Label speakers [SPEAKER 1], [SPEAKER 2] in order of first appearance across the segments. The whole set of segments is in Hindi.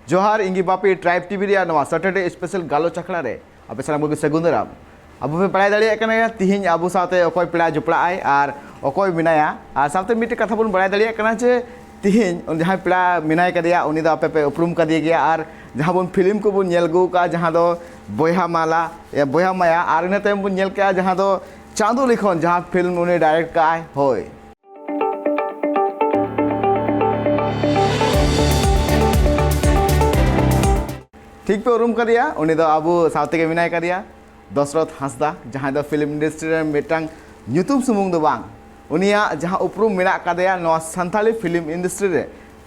[SPEAKER 1] जोहार इंगी बापी ट्राइब टीवी रे नवा सैटरडे स्पेशल गालो चखड़ा रे आपे सारा बगे सगुंदराम अब पे पढ़ाई दाड़ी कना तिहिन आबू साथे अकोय पेड़ा जुपड़ा आय आर अकोय मिनाया आर साथे मिटे कथा बन बड़ाई दाड़ी कना जे तिहिन जहां पेड़ा मिनाय कदिया उनी दो आपे पे उपरुम कदी गया आर जहां बन फिल्म को बन नेल गु का जहां दो बोया माला या बोया माया आर इना तम बन नेल का जहां दो चांदो लिखन जहां फिल्म उनी डायरेक्ट का आय होय ठीक पे उरुम करिया उनी दो आबू साउते के मिनाय करिया दशरथ हांसदा जहां दो फिल्म इंडस्ट्री रे मिटांग न्यूतुम सुमुंग दो बांग उनिया जहां उपरुम मिना कदेया नवा संथाली फिल्म इंडस्ट्री रे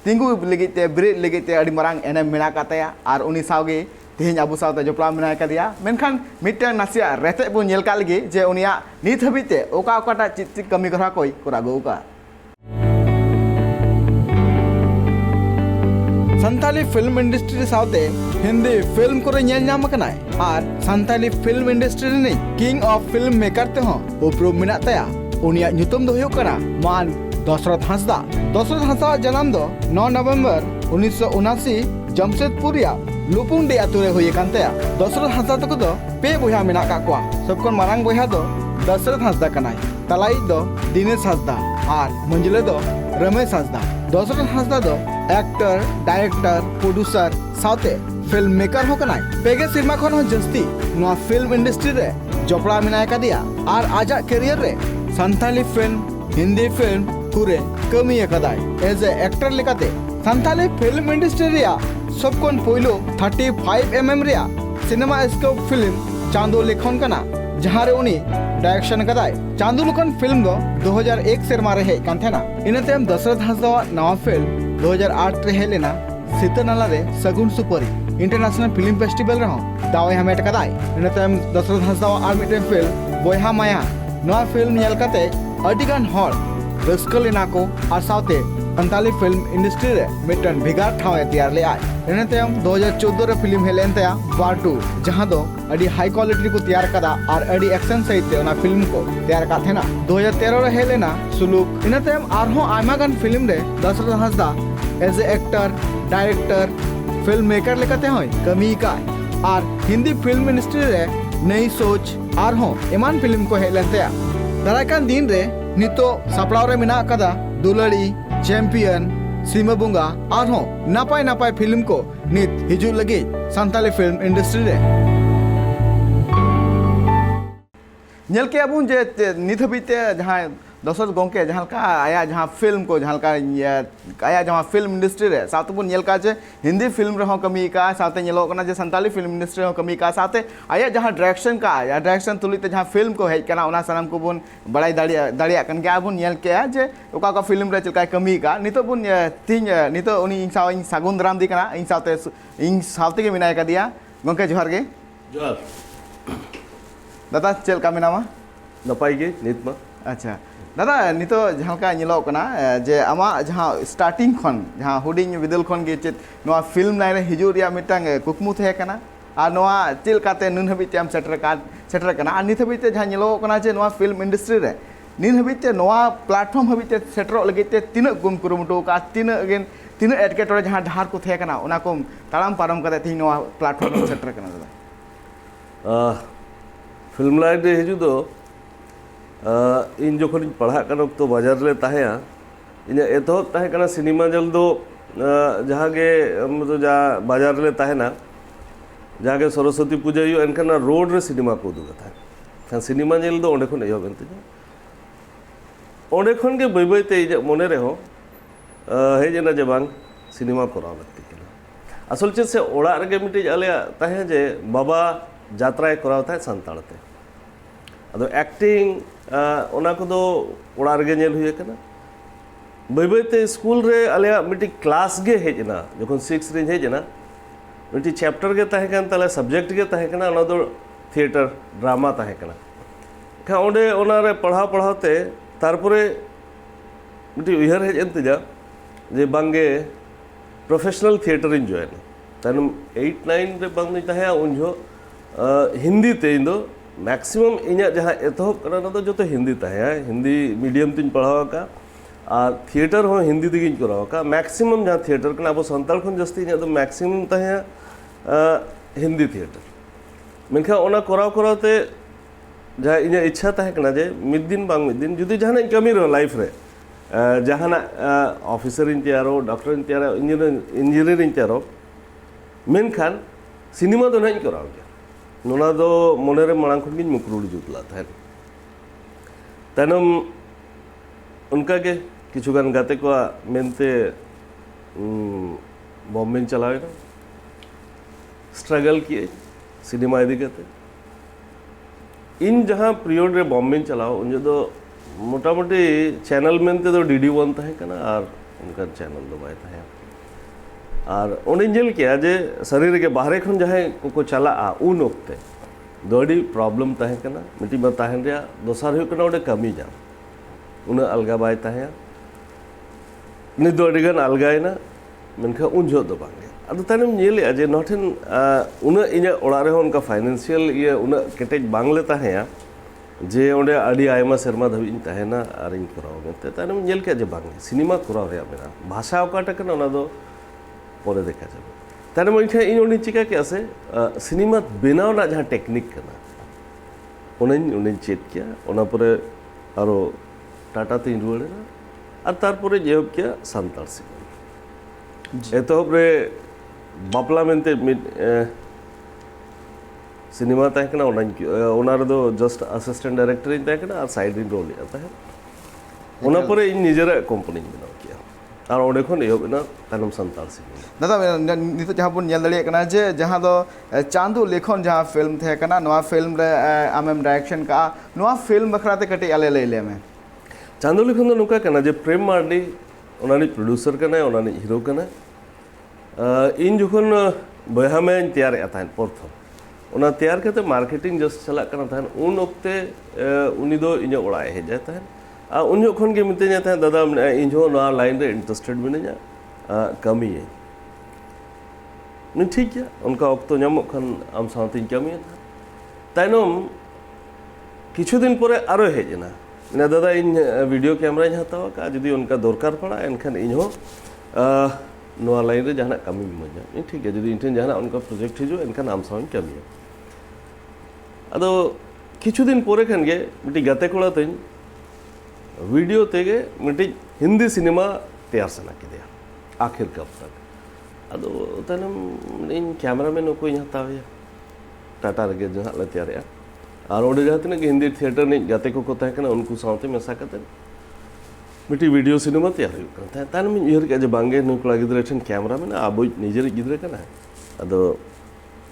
[SPEAKER 1] तिंगु लगिते ब्रेड लगिते अडी मरांग एने मिना कतया आर उनी सावगे तिहिन आबू साउते जोपला मिनाय कदिया मेनखान मिटांग नासिया रेते बु नेल का लगी जे उनिया नित हबिते ओका ओकाटा चित कमी करा कोई कोरा गोका संथाली फिल्म इंडस्ट्री साउते हिंदी फिल्म को नेल नाम कनाय आर संथाली फिल्म इंडस्ट्री ने किंग ऑफ फिल्म मेकर ते हो उपरुम मिना तया उनिया न्यूतुम दो हुयो कना मान दशरथ हांसदा जन्म दो 9 नवंबर 1979 जमशेदपुरिया लुपुंडी आतु रे होय कान तया दशरथ हांसदा तको दो पे बोया मिना का कोआ सबकोन मारांग बोया दो दशरथ हांसदा कनाय तलाई दो दिनेश हांसदा आर मंजिले दो रमेश हांसदा दशरथ हांसदा दो एक्टर डायरेक्टर प्रोड्यूसर साउते फिल्म मेकर हो कनाय पेगे सिनेमा खन हो जस्ती नवा फिल्म इंडस्ट्री रे जोपड़ा मिनाय कदिया आर आजा करियर रे संथाली फिल्म हिंदी फिल्म कुरे कमी कदाय एज ए एक्टर लेकाते संथाली फिल्म इंडस्ट्री रिया सबकोन पोइलो 35 mm रिया cinemascope film Chando Lekhan कना जहां रे उनी डायरेक्शन कदाय चांदो लेखन फिल्म दो 2001 सेरमा रे हे कान थेना इनतेम दशरथ हांसदा नवा फिल्म 2008 रे हेलेना सीतानाला रे सगुन सुपरी इंटरनेशनल फिल्म फेस्टिवल रे हो दावे हमेट कदाय इनतेम दशरथ हांसदा आर मिटे फिल्म बोया माया नवा फिल्म नेल कते अडिगान हॉल रस्कलिना को आर साउते संथाली फिल्म इंडस्ट्री रे मिटन भिगार ठावे तैयार ले आय इनतेम 2014 रे फिल्म हेलेन तया पार्ट 2 जहां दो अडी हाई क्वालिटी को तैयार कदा और अडी एक्शन सहित ओना फिल्म को तैयार का थेना 2013 रे हेलेना सुलूक इनतेम आरहो आयमा गान फिल्म रे Dasharath Hansda as a actor director film maker लेकते होय कमी का और हिंदी फिल्म इंडस्ट्री रे नई सोच आरहो एमान फिल्म को हेलेन तया दाराकान दिन रे नितो सापड़ाव रे मिना कदा दुलड़ी चैंपियन सीमा बुंगा आरहो नापाय नापाय फिल्म को नित हिजु लगी संथाली फिल्म इंडस्ट्री रे नेल के अबुन जे नित हबिते जहां दशरथ गोंके जहां का आया जहां फिल्म को जहां का आया जहां फिल्म इंडस्ट्री रे साथ बुन नेल का जे हिंदी फिल्म रे हो कमी का साथे नेलो कना जे संथाली फिल्म इंडस्ट्री हो कमी का साथे आया जहां डायरेक्शन का आया डायरेक्शन तुलिते जहां फिल्म को हेज कना ओना सनम को बुन बड़ाई दाड़िया कन के बुन नेल के जे ओका का फिल्म रे चलका कमी का नितो बुन तीन नितो उनी इन सागुन दाराम दी कना इन साउते के मिनाय का दिया गोंके जोहार गे
[SPEAKER 2] जोहार
[SPEAKER 1] दादा चल का मिनामा
[SPEAKER 2] नपाई गे नितमा
[SPEAKER 1] अच्छा दादा नितो जहां का नेलो कना जे आमा जहां स्टार्टिंग खन जहां हुडिंग विदल खन गे चेत नवा फिल्म लाइन रे हिजु रिया मिटांग कुकमु थे कना आ नवा चिल काते नुन हबिते आम सेटर कना आ नित हबिते जहां नेलो कना जे नवा फिल्म इंडस्ट्री रे निन हबिते नवा प्लेटफॉर्म हबिते सेटर लगिते तिना गुम कुरुमुटो का तिना एडकेटोरे जहां ढार को थे कना ओना को ताराम पारम कते थी नवा प्लेटफॉर्म सेटर कना दादा
[SPEAKER 2] फिल्म लाइन रे हिजु दो इन जोखन पढ़ा कन तो बाजार ले ताहेया इने एतहब ताहे कना सिनेमा जल दो जहां गे मतलब जा बाजार ले ताहेना जहां गे सरस्वती पूजा यो एनकना रोड रे सिनेमा को उदुग था खान सिनेमा जल दो ओंडे खन एयो बेनते ओंडे खन गे बय बय ते मने रे हो हे जेना जे बांग सिनेमा कराव लगती केना असल चीज से ओड़ा रे गे मिटे आले ताहे जे बाबा यात्रा कराव था संतालते अदो एक्टिंग ओना को दो ओड़ा रे नेल हुए कना बय बय ते स्कूल रे आले मिटी क्लास गे हेजना जखन 6 रे हेजना मिटी चैप्टर गे ताहे कन तले सब्जेक्ट गे ताहे कना ओना दो थिएटर ड्रामा ताहे कना खा ओंडे ओना रे पढ़ाते तारपरे मिटी उहर हेज एंतजा जे बांगे प्रोफेशनल थिएटर इन जॉइन तन 8 9 रे बांग नि ताहे उनजो हिंदी ते इंदो मैक्सिमम इन जहाँ एतहब जो हिंदी तहे हिंदी मीडियम तीन पढ़ावा का और थिएटर हो हिंदी तेगी कराव का मैक्सिमम जहाँ थिएटर कना अब संताल खन जस्ती इन्हें तो मैक्सिमम तहे हिंदी थिएटर मेनखा ओना कराव कराव ते जहाँ इन्हें इच्छा तहे कना जे मिद दिन जुदी जहाँ कमी रहो लाइफ रे जहाँ ऑफिसर इन तैयारो डॉक्टर इन तैयारो इंजीनियर इन तैयारो मेनखान सिनेमा तो नहीं कराव गया नोना दो मोने रे मांग खन गिन मुकरुड़ जुतला था तनम उनका के किचुगान गाते को मेनते बॉम्बे चलावे ना स्ट्रगल किए सिनेमा इदी करते इन जहाँ पीरियड रे बॉम्बे चलाओ उन जो मोटामोटी चैनल मेनते तो DD1 तहे कना और उनका चैनल दो बाय तहे और उन्हें जेल किया जे शरीर के बाहर खन जहाँ को चला उन वक्ते दौड़ी प्रॉब्लम तहे कना मिट्टी में तहन रे दोसार हो कना ओडे कमी जा उन्हें अलगा बाय तहे नित दो अडिगान अलगायना मेनखा उन जो दो बांगे अब तनम जेल जे नोठन उन्हें इन्हें ओड़ा रे उनका फाइनेंशियल ये उन्हें केटेज बांग लेता है जे ओंडे अड़ी आयमा शर्मा धबी तहना और इन कराव गते तनम जेल के जे बांगे सिनेमा कराव रे मेरा भाषा ओकाटा कना ओना दो परे देखा जाबे तनम इनखा इन ओनी चिका के आसे सिनेमा बेनाव ना जहाँ टेक्निक कना उन्हें चेक किया ओना परे आरो टाटा तीन रुआड़े ना और तारपरे जेहब किया सान्ताल सिनेमा एतहब रे बापला मेनते सिनेमा तहकना ओना रे दो जस्ट असिस्टेंट डायरेक्टर इन तहकना और साइड इन रोल आता है ओना परे इन निजरा कंपनी बनाव किया और ओडे खन एहब ना तानम सान्ताल सिनेमा
[SPEAKER 1] दादा नित जहाँ बन नेल दड़िया कना जे जहाँ दो चांदू लेखन जहाँ फिल्म थे कना नवा फिल्म रे आमेम डायरेक्शन का नवा फिल्म बखराते कटे आले ले में
[SPEAKER 2] चांदू लेखन दो नुका कना जे प्रेम मार्डी ओनानी प्रोड्यूसर कना ओनानी हीरो कना इन जोखन बया में तैयार था प्रथम ओना तैयार करते मार्केटिंग जस्ट चला कना था उन वक्ते उनी दो इन ओड़ा हेज जाता है उन जोखन के मिते था दादा इन ना लाइन रे इंटरेस्टेड मिना कमी है नहीं ठीक है उनका वक्त नामो खान आम साथी कमी था तायनम किछु दिन पर आरो हेजना ना दादा इन वीडियो कैमरा हतावा का जुदी उनका दरकार पड़ा एनखान इन नवा लाइन रे जहाँ कमी मजा ठीक है जुदी इन जहाँ उनका प्रोजेक्ट हिजो एनखान आम साथ कमी अदो किछु दिन पर खान गे मिट्टी गाते कोड़ा तीन वीडियो तेगे मिट्टी हिंदी सिनेमा तैयार सना के आखिर कब तक अदो तनम इन कैमरामैन को हतावे टाटा रे जहाँ ले तैयार और ओडे जहाँ तीन हिंदी थिएटर नहीं गाते को तहकना उनको साथ मेसा करते मिट्टी वीडियो सिनेमा तैयार होता तानम उहर के बांगे नुई कोड़ा गिद्रा ठेन कैमरा में अब निजे गिद्रा कना अदो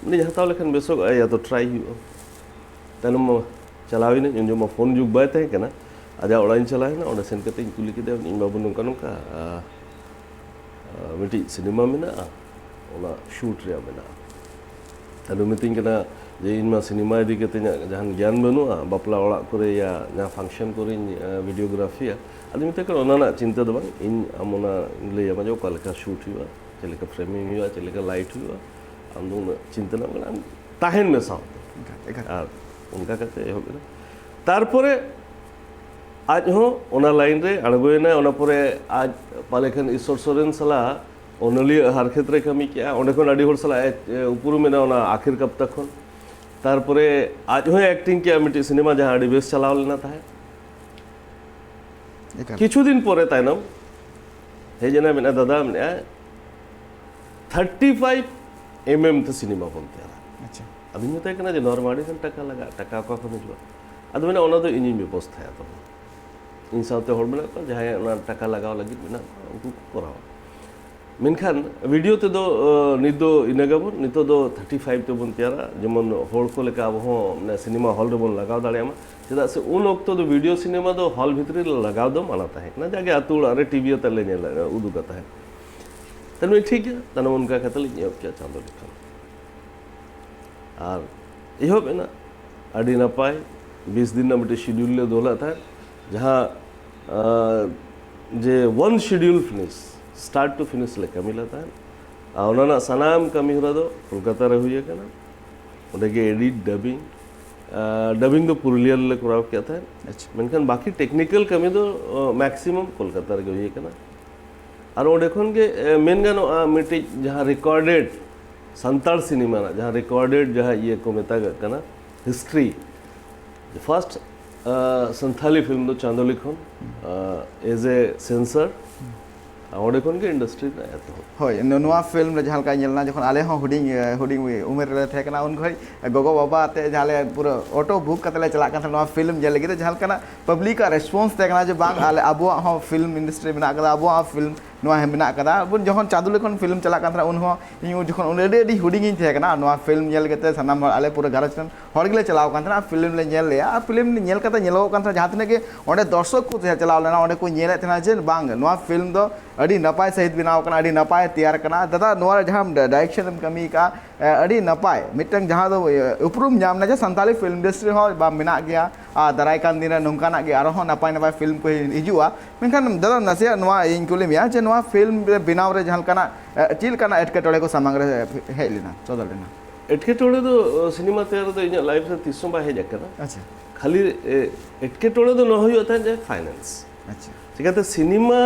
[SPEAKER 2] नि हताव लेखन बेसोग या तो ट्राई हुआ तानम चलावी ने जो फोन जुग बाय तहे कना आजा ओड़ा चलाए ना ओडे सेन कते कुली के इन बाबू नौका नौका मिट्टी सिनेमा में ओना शूट रे में तानम मितिंग कना जे इनमा सिनेमा इदी कते जहां ज्ञान बनुआ बापला ओड़ा करे या ना फंक्शन करे वीडियोग्राफी अदि मिते कर ओना चिंता दो बांग इन अमोना ले या जो कलका शूट हुआ चलेका फ्रेमिंग हुआ चलेका लाइट हुआ हम दो चिंता ना बना ताहेन में साथ और उनका कहते हो गया तारपरे आज हो ओना लाइन रे अड़गोयना ओना परे आज पालेखन ईश्वर सोरेन सला ओनली हर क्षेत्र कमी किया ओंडे खन अडी होर सला उपरु में ओना आखिर कब तक खन तारपरे आज हो एक्टिंग किया मिट्टी सिनेमा जहाँ अडी बेस चलाव लेना था किछु दिन पर तायनम हेजना मेना दादा मेना 35 mm थे सिनेमा बनते
[SPEAKER 1] अच्छा
[SPEAKER 2] अभी मत कना जे नॉर्मली खन टका लगा टका को खन जुआ अद मेना ओना दो इनी व्यवस्था है तो इन साथे होड़ मेना को जहां ओना टका लगाव लगी मेना उनको कराव मेनखान वीडियो ते दो निदो इनागाबन नितो दो 35 ते बन तैयारा जेमन होड़ को लेका अब हो ना सिनेमा हॉल रे बन लगाव दाड़ेमा चेदा से उन वक्त दो वीडियो सिनेमा दो हॉल भितरी लगाव दो मानाता है ना जाके आतुड़ अरे टीवी तले ने उदुगता है तनु ठीक है तनु उनका कतल ये क्या चांदो लिखा और इहो बेना अडी नपाय 20 दिन ना मिटे शेड्यूल ले दोला था जहाँ जे one schedule finish start to finish लेका मिला था और सनाम कमी हो दो कोलकाता रे हुए कना ओडे के एडिट डबिंग डबिंग दो पुरुलिया ले कराव किया था
[SPEAKER 1] अच्छा
[SPEAKER 2] मेनखान बाकी टेक्निकल कमी दो मैक्सिमम कोलकाता रे हुई कना और ओडे खन के मेन गानो मिटी जहां रिकॉर्डेड संताल सिनेमा ना जहां रिकॉर्डेड जहां ये को मेता कना हिस्ट्री फर्स्ट संथाली फिल्म दो चांदोली खन एज ए सेंसर ओडे खन के इंडस्ट्री ना एतो
[SPEAKER 1] होय नोवा फिल्म रे जहां का नेलना जखन आले हो हुडिंग उमेर रे थे कना उन घई गोगो बाबा ते जहाले पूरा ऑटो बुक कतले चला का नोवा फिल्म जे लगे जहां कना पब्लिक का रेस्पॉन्स ते कना जे बांग आले अबो हो फिल्म इंडस्ट्री में आकदा अबो फिल्म नोवा हे बिना कदा बुन जखन चादुले खन फिल्म चला का उन हो इन जखन उन रेडी हुडिंग इन थे कना नोवा फिल्म नेल गते सनाम आले पूरा घरज कन हर गेले चलाव का फिल्म ले नेल ले आ फिल्म नेल कते नेलो का जहां तने के ओंडे दर्शक को चलाव लेना ओंडे को नेले तना जे बांग नोवा फिल्म दो अड़ी नपाय सहित बनाव कना अड़ी नपाय तैयार कना दादा नोवा जहां डायरेक्शन कमी का अड़ी नपाय मिटंग जहां दो उपरुम जामना जे संताली फिल्म इंडस्ट्री हो बा मिना गया आ दाराय कान दिन नोंकाना गे आरो नपाय नपाय फिल्म को हिजुआ मेनखान दादा नसे नोवा इन कुले मिया जे नोवा फिल्म बनाव रे जहां कना चिल कना एटकेटोड़े को सामंग रे हेज लेना चोदल लेना
[SPEAKER 2] एटकेटोड़े दो सिनेमा तैयार दो इन लाइफ रे तीसों बा हेज कना
[SPEAKER 1] अच्छा
[SPEAKER 2] खाली एटकेटोड़े दो न होता है जे फाइनेंस
[SPEAKER 1] अच्छा
[SPEAKER 2] चिकाते सिनेमा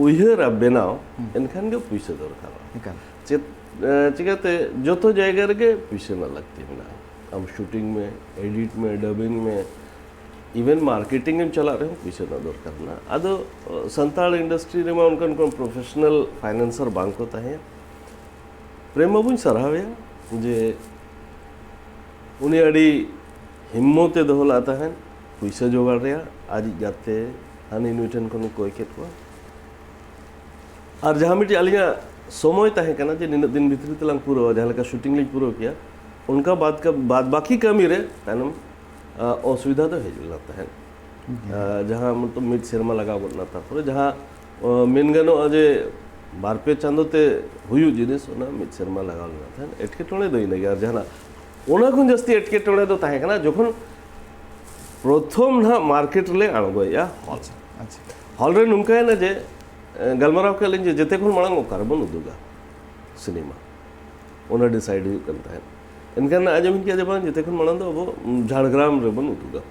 [SPEAKER 2] उयहर बेनाव एनखान गे पैसा दरकार
[SPEAKER 1] निकाल
[SPEAKER 2] चिकाते जो जायगा रे पैसा ना लगती है ना हम शूटिंग में एडिट में डबिंग में इवन मार्केटिंग में चला रहे हो पैसा ना दरकार ना अदो संताल इंडस्ट्री रे में उनका प्रोफेशनल फाइनेंसर बांक होता है प्रेम बाबू सराहवे जे उन्हें अड़ी हिम्मते दोहलाता है पैसा जोगाड़ रे आज जाते हानि नुटन को कोई के और जहाँ मिट्टी अलिया समय तहे कना जे निन दिन भीतर तलांग पूरा जहाँ का शूटिंग ली पूरा किया उनका बाद बाकी कमी रे तनम असुविधा तो है लगता है जहाँ मतलब मिड शर्मा लगा करना था पूरे जहाँ मेन गानो अजे बारपे चांदोते हुयु जिनिस ओना मिड शर्मा लगा लेना था एटकेटोड़े दो इने यार जहाँ ओना खुन जस्ती एटकेटोड़े दो तहे कना जोखन प्रथम ना मार्केट ले आणगोया हॉल
[SPEAKER 1] अच्छा
[SPEAKER 2] हॉल रे नुमका है ना जे गलमराव के लिए जते खुन मांग कार्बन उदुगा सिनेमा ओना डिसाइड हुई करता है इनका आजम किया जब जते खुन मांग दो वो झाड़ग्राम रे बन उदुगा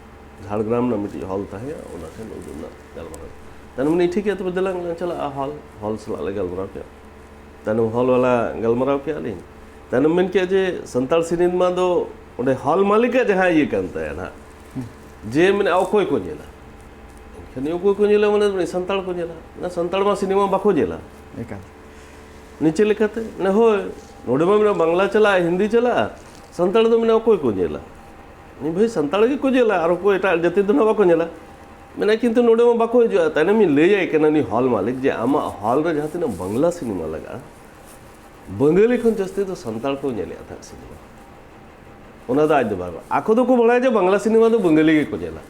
[SPEAKER 2] झाड़ग्राम ना मिट्टी हॉल था है ओना के उदुना गलमराव तन नहीं ठीक है तो बदला चला हॉल सला ले गलमराव के तन हॉल वाला गलमराव के आली तन मन के जे संताल सिनेमा दो ओडे हॉल मालिक जहां ये करता है ना जे मैंने अकोय को जेला खनियो को जेला माने संताल को जेला ना संताल मा सिनेमा बाको जेला
[SPEAKER 1] एकाल
[SPEAKER 2] नीचे लिखाते ना हो नोडे में बांग्ला चला हिंदी चला संताल दो मैंने अकोय को जेला नहीं भाई संताल के को जेला और को एटा जति दो बाको जेला मैंने किंतु नोडे में बाको जो ताने मी ले जाय केना नी हॉल मालिक जे आमा हॉल रे जहां तिना बांग्ला सिनेमा लगा बंगाली खन जस्ती तो संताल को जेला था सिनेमा ओना दा आज दो बार आखो दो को बड़ा जे बांग्ला सिनेमा दो बंगाली के को जेला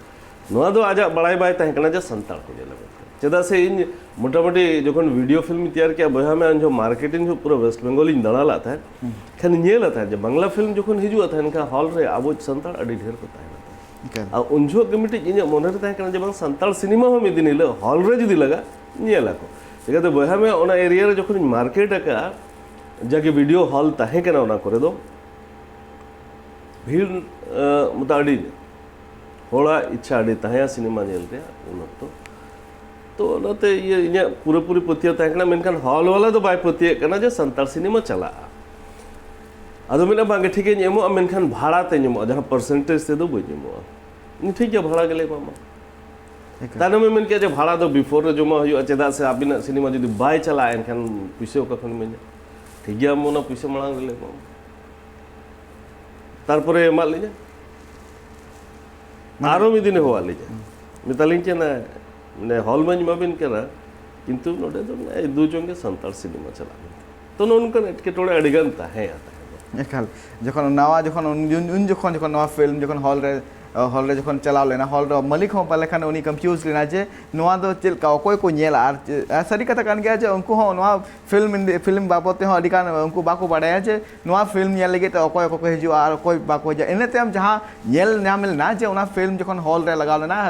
[SPEAKER 2] नोआ दो आज बड़ाई बाय तहे कना जे संताल को जेला चेदा से इन मोटामोटी जखन वीडियो फिल्म तैयार किया बहा में जो मार्केटिंग जो पूरा वेस्ट बंगाल इन दड़ा लाता है खान ये लाता है जब बांग्ला फिल्म जखन हिजुआ था इनका हॉल रे आबो संताल अडी ढेर को ताहे आ उनजो कमिटी इन मन रे ताहे कना जे संताल सिनेमा हो मिदिन ले हॉल रे जुदी लगा नेला को चिकाते बहा में ओना एरिया रे जखन मार्केट का जाके वीडियो हॉल ताहे कना ओना करे दो भीड़ मुताड़ी होड़ा इच्छा अड़ी ताहे सिनेमा नेल रे उन तो नाते ये इन पूरी पतिया तहकना मेनखान हॉल वाला तो बाय पतिया कना जे संताल सिनेमा चला अदो मेना बांगे ठीक है नेमो मेनखान भाड़ा ते नेमो जहां परसेंटेज ते दो बनेमो ठीक है भाड़ा गेले मामा तानो में मन के जे भाड़ा दो बिफोर जमा हुआ चेदा से आबिना सिनेमा जदी बाय चला एनखान पैसे कखन में ठीक है मोना पैसे मांग गेले मामा तारपरे एमा ले आरो मिदिने होवा ले मितालिन के ना ने हॉल में माबिन करा किंतु नोडे दो दू जोंगे संताल सिनेमा चला तो उनका एटकेटोड़े अड़िगन ताहे आता है
[SPEAKER 1] एकाल जखन नवा जखन उन जखन नवा फिल्म जखन हॉल रे जखन चलाव लेना हॉल रे मालिक हो पाले खान उनी कंफ्यूज लेना जे नवा दो चल का कोई को नेला आर सरी कथा कान गया जे उनको हो नवा फिल्म बाबते हो अडिकान उनको बाको बाड़ाया जे नवा फिल्म नेल लगे तो कोई को हिजु आर कोई बाको जे इने तेम जहां नेल ना मिलना जे उना फिल्म जखन हॉल रे लगा लेना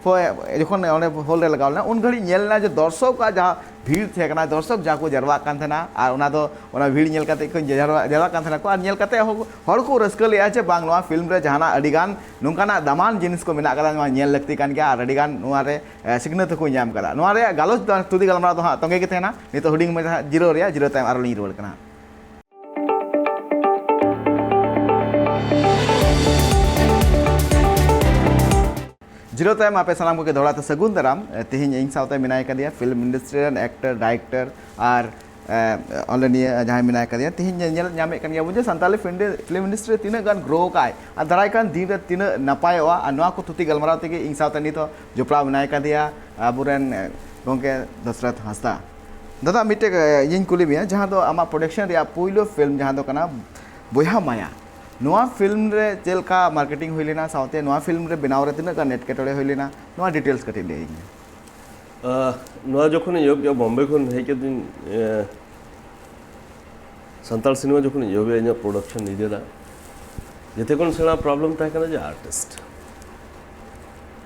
[SPEAKER 1] जखन हॉल रे लगावना उन घड़ी नेलना जो दर्शक का जहाँ भीड़ थे कना दर्शक जहाँ को जरवा कान थेना और उना दो उना भीड़ नेल काते को जरवा कान थेना को और नेल काते हर को रस्का ले आचे बांग नोआ फिल्म रे जहाना अडिगान नुंकाना दामान जिनिस को मेना कदा नोआ नेल लगती कान गया और अडिगान नोआ रे सिग्नेचर को ᱧᱟᱢ कदा नोआ रे गालोच तुदी गलमरा दो हां तंगे के थेना नितो हुडिंग में जीरो रे जीरो टाइम आरो लिंग रुवाड़ कना जीरो टाइम आपे सलाम को दौड़ाते सगुन दाराम तेहिं इन सावते मिनाय कदिया फिल्म इंडस्ट्री रन एक्टर डायरेक्टर और ऑनलाइन जहाँ मिनाय कदिया तेहिं नेल ᱧᱟᱢᱮ कन गया मुझे संताली फिल्म इंडस्ट्री तीना गान ग्रो काय और दाराय कान दिन रे तीना नपायवा और नोआ को तुति गलमराव तेगे इन सावते नितो जोपड़ा मिनाय कदिया अबुरेन गोंके दशरथ हांसदा दादा मिटे यिन कुली मिया जहाँ दो आमा प्रोडक्शन रे पहिलो फिल्म जहाँ दो कना बोया माया नोआ फिल्म रे चेलका मार्केटिंग हुई लेना सावते नोआ फिल्म रे बनाव रे तिना का नेट केटोड़े हुई लेना नोआ डिटेल्स कटी ले
[SPEAKER 2] नोआ जखन योग या बॉम्बे खन हे के दिन संताल सिनेमा जखन योग या प्रोडक्शन निजेरा जेते कोन सेना प्रॉब्लम ता कना जे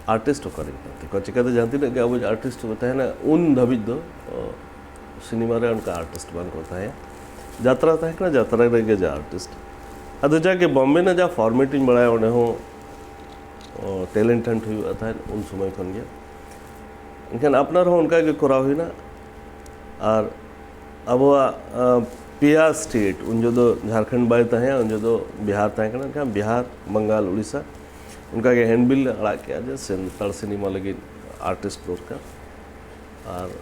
[SPEAKER 2] आर्टिस्ट करे तो चिकाते जानती ना कि अब आर्टिस्ट होता है ना उन धबित दो सिनेमा रे उनका आर्टिस्ट बन होता है यात्रा ता है ना यात्रा रे के आर्टिस्ट अद जाके बॉम्बे ना जा फॉर्मेटिंग बढ़ाया उन्हें हो टैलेंट हंट हुई था उन समय खन गया इनखान अपना रहो उनका के कोरा हुई ना और अब पिया स्टेट उन जो दो झारखंड बाय हैं उन जो दो बिहार तय करना बिहार बंगाल उड़ीसा उनका के हैंडबिल अड़ा किया जो संताल सिनेमा लगी आर्टिस्ट लोग का और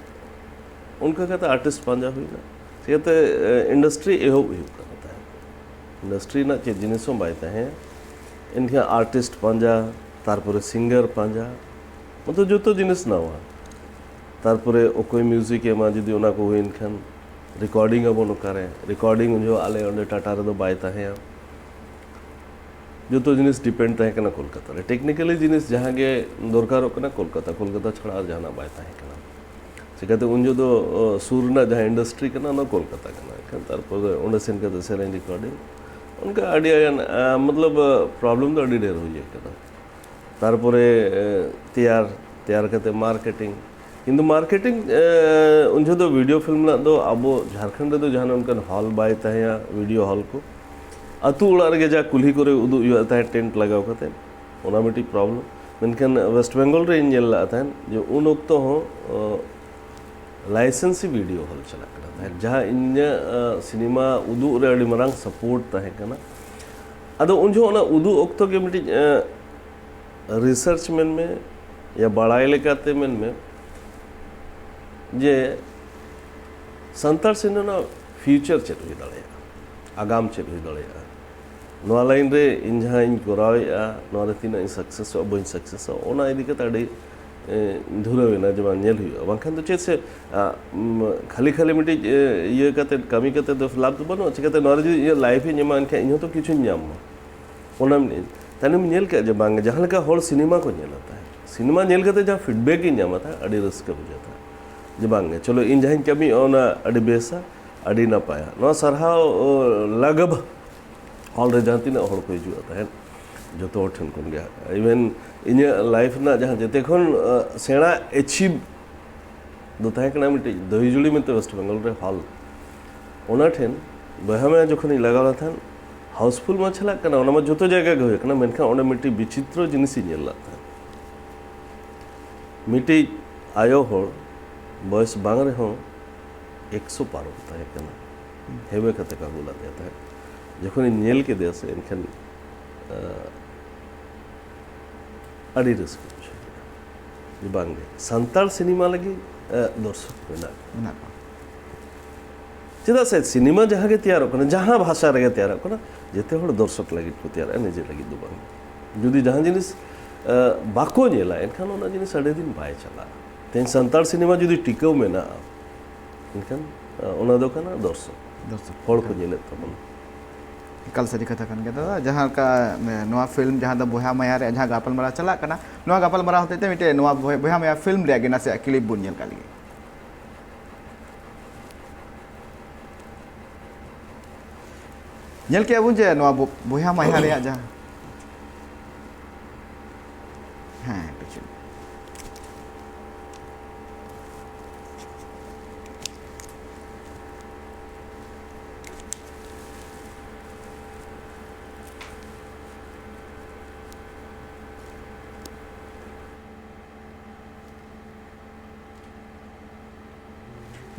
[SPEAKER 2] उनका कहते आर्टिस्ट पांजा हुई ना कहते इंडस्ट्री एहो हुई इंडस्ट्री ना चे जिनिसों बायते हैं इनका आर्टिस्ट पांजा तारपुरे सिंगर पांजा मतलब जो तो जिनिस ना हुआ तारपुरे ओकोई म्यूजिक एमा जदि ओना को हुई इनखान रिकॉर्डिंग अब उन करे रिकॉर्डिंग जो आले ओंडे टाटा रे दो बायता है जो तो जिनिस डिपेंड रहे कना कोलकाता रे टेक्निकली जिनिस जहां के दरकार कना कोलकाता छड़ा जाना बायता है कना चिकाते उन जो दो सूरना जहां इंडस्ट्री कना ना कोलकाता कना तारपुरे ओंडे सेन के सेरेन रिकॉर्डिंग उनका आइडिया मतलब प्रॉब्लम तो अड़ी ढेर हुई है तारपुरे तैयार करते मार्केटिंग किंतु मार्केटिंग उन जो दो वीडियो फिल्म ना दो अब झारखंड दो जहां उनका हॉल बाय तहे या वीडियो हॉल को अतु उड़ा रे जा कुल्ही करे उदु युता है टेंट लगाव करते ओना मिटी प्रॉब्लम मेनखान वेस्ट बंगाल रे नेल लाता है जो उन वक्त हो लाइसेंसी वीडियो हॉल चला जहाँ इन सिनेमा उदू रे अड़ी मरांग सपोर्ट तहे कना अदो उन जो ना उदू ओक्तो के मिटी रिसर्च में या बड़ाई लेकाते में जे संताल सिनेमा फ्यूचर चेक हुई दड़े आगाम चेक हुई दड़े नोआ लाइन रे इन जहाँ इन कोरावेआ नोआ रे तीना सक्सेस बन सक्सेस ओना इदी के ताड़ी धुरवेना जब नेल हुई बांखान तो चेत से खाली खाली मिटी ये कते कमी कते तो लाभ तो बनो चिकाते नोरे जो ये लाइफ ही ᱧᱟᱢᱟ ᱮᱱᱠᱷᱟᱱ ᱤᱧ ᱦᱚᱸ तो किछु ᱧᱟᱢ ᱚᱱᱟ ᱛᱟᱱᱮᱢ ᱧᱮᱞ ᱠᱮᱜ ᱡᱮ ᱵᱟᱝ ᱡᱟᱦᱟᱸ ᱞᱮᱠᱟ ᱦᱚᱲ सिनेमा को ᱧᱮᱞᱟ ᱛᱟᱦᱮᱸ सिनेमा ᱧᱮᱞ ᱠᱟᱛᱮ ᱡᱟᱦᱟᱸ फीडबैक ᱤᱧ ᱧᱟᱢᱟ ᱛᱟᱦᱮᱸ ᱟᱹᱰᱤ ᱨᱟᱹᱥᱠᱟᱹ ᱵᱩᱡᱷᱟᱹᱜᱼᱟ ᱡᱮ ᱵᱟᱝ चलो ᱤᱧ ᱡᱟᱦᱟᱸᱧ ᱠᱟᱹᱢᱤ ᱚᱱᱟ ᱟᱹᱰᱤ ᱵᱮᱥᱟ ᱟᱹᱰᱤ ᱱᱟᱯᱟᱭᱟ ᱱᱚᱣᱟ ᱥᱟᱨᱦᱟᱣ ᱞᱟᱜᱟᱵ हॉल रे जहाँ तीना हॉल को हिजुआ तहन जो तो ठन कोन गया इवन इन लाइफ ना जहाँ जेते खन सेना अचीव दो तहे कना मिटे दहीजुड़ी में तो वेस्ट बंगाल रे हॉल ओना ठेन बहा में जखन लगाला थन हाउसफुल में छला कना ओना में जोतो जगह गए कना मेनखा ओना मिटी विचित्र जिनिस नेला था मिटी आयो हो बयस बांग रे हो 100 पार होता है कना हेवे कते का बोला देता है जखन नेल के देसे इनखन अड़ी रस्क बांगे संताल सिनेमा लगी दर्शक मेना चेदा से सिनेमा जहाँ के तैयार होना जहाँ भाषा रे तैयार होना जेते हर दर्शक लगी को तैयार निजे लगी दो बांगे जुदी जहाँ जिनिस बाको नेला इनखान ओना जिनिस अड़े दिन बाय चला तेन संताल सिनेमा जुदी टिकाव मेना इनखान ओना दो कना दर्शक हर को नेले तमन
[SPEAKER 1] कल सरी कथा कन गया दादा जहाँ का नवा फिल्म जहाँ द बोहा माया रे जहाँ गापल मरा चला कना नवा गापल मरा होते ते मिटे नवा बोहा माया फिल्म रे गेना से क्लिप बुन नेल काली नेल के अबुन जे नवा बोहा माया रे जहाँ हां पिछु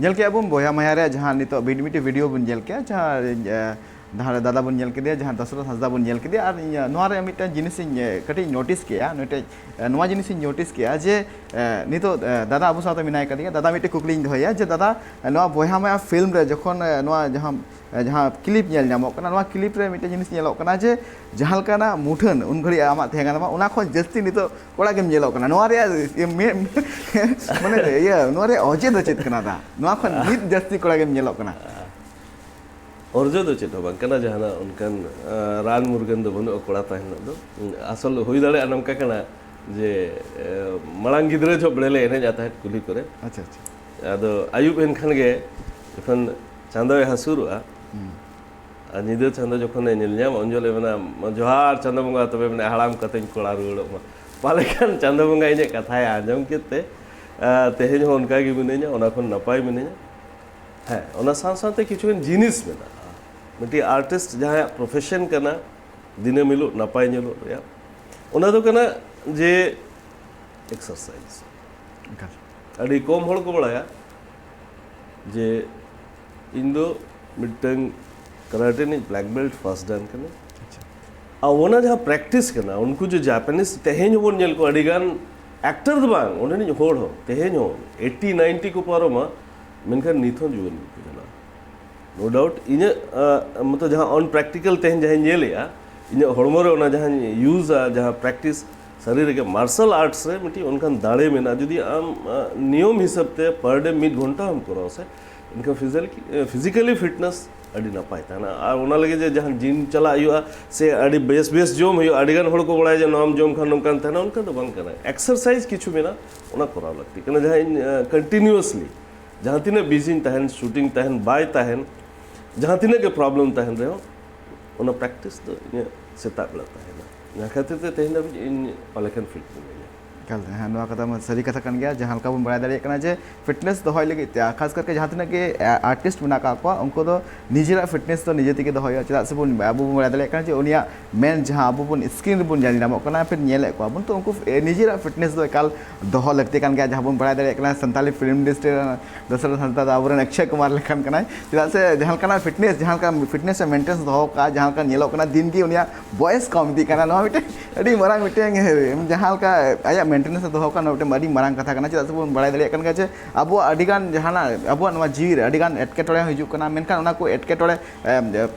[SPEAKER 1] nyel ke abum boya maya re jahan nito video bun nyel ke jahan ধারে দাদা বন nyel kede jahan Dasarath Hasda bun nyel kede ar noa re mitan jinis kati notice kiya note noa jinis notice kiya je nito dada abu sawte minai kadiya dada mite kukli doya je dada noa boya maya film re jokhon noa jahan clip nyel nyamok kana noa clip re mite jinis nyelok kana je jahal kana muthan un ghari amak thehana ma ona khon jasti nito kola gem nyelok kana noa re mane ya noa re oje do chet kana da noa khon nit jasti kola gem nyelok kana
[SPEAKER 2] orjo do chet bang kana jahana unkan ran murgan do banu kola tahna do asal hoi dale anam ka kana je marang gidre jo brele ene jata है kuli kore
[SPEAKER 1] acha acha
[SPEAKER 2] ado ayub en khan ge jokhon chandoy hasuru a nido chando jokhon nyel nyam onjole bana johar chando bonga tobe mane haram kateñ kola rulo ma pale kan chando bonga ine katha anjom kete teheñ hon ka gi minenya ona khon napai minenya है ona साथ साथ किछु जिनिस मेना मिटी आर्टिस्ट जहाँ प्रोफेशन करना दिने मिलो नपाय नेलो या ओना दो कना जे एक्सरसाइज अड़ी कम हड़ को बड़ाया जे इंदो मिटंग कराटे नि ब्लैक बेल्ट फर्स्ट डान करना आ ओना जहाँ प्रैक्टिस करना उनको जो जापानीज तेहेन बोन नेल को अड़ीगान एक्टर दो बांग ओने नि होड़ हो तेहेन हो 80 90 को पारो मा मेनखान निथो जुवन जना नो डाउट इन मतलब जहाँ ऑन प्रैक्टिकल तेहन जहाँ नेलेया इन हड़मो रे ओना जहाँ यूज जहाँ प्रैक्टिस शरीर के मार्शल आर्ट्स रे मिटी उनखान दाड़े मेना जुदी आम नियम हिसाब ते पर डे 1 घंटा हम कराओ से इनका फिजिकली फिटनेस अड़ी नपाय ताना और ओना लगे जे जहाँ जिम चला आयुआ से अड़ी बेस जोम हुई अड़ीगान हड़ को बड़ाय जे नाम जोम खान नमकान ताना उनका तो बंग करना एक्सरसाइज किछु मेना ओना कराव लगती कना जहाँ कंटिन्यूअसली जहाँ तीन बिजी तहन शूटिंग तहन बाय तहन जहाँ तीन के प्रॉब्लम तहन रहे हो उन्हें प्रैक्टिस तो इन्हें सेता बेला तहन यहाँ खातिर ते तहन अभी इन पालेखन फिट नहीं
[SPEAKER 1] कल हाँ नवा कथा में सरी कथा कन गया जहाँ का बन बड़ा दाड़े कना जे फिटनेस दोहय लगे खास करके जहाँ तीन के आर्टिस्ट बना का उनको तो निजेरा फिटनेस तो निजे तेगे दोहय चला से बन अबु बन बड़ा दाड़े कना जे उनिया मेन जहाँ अबु बन स्क्रीन बन जानी नाम कना फिर नेले को बन तो उनको निजेरा फिटनेस दो एकाल दोह लगते कन गया जहाँ बन बड़ा दाड़े कना संताली फिल्म इंडस्ट्री दशरथ हंसदा आबरन अक्षय कुमार लेखन कना चला से जहाँ कना फिटनेस जहाँ का फिटनेस मेंटेन दोह का जहाँ का नेलो कना दिन की उनिया बॉयस कॉमेडी कना नवा मिटे अड़ी मरांग मिटे जहाँ का आया मेंटेनेंस दोह का नोटे मरी मरांग कथा कना चला से बन बड़ा दाड़े कन जे अबो अडिगान जहाना अबो नवा जीवी रे अडिगान एटकेटोड़े हिजु कना मेनखान ओना को एटकेटोड़े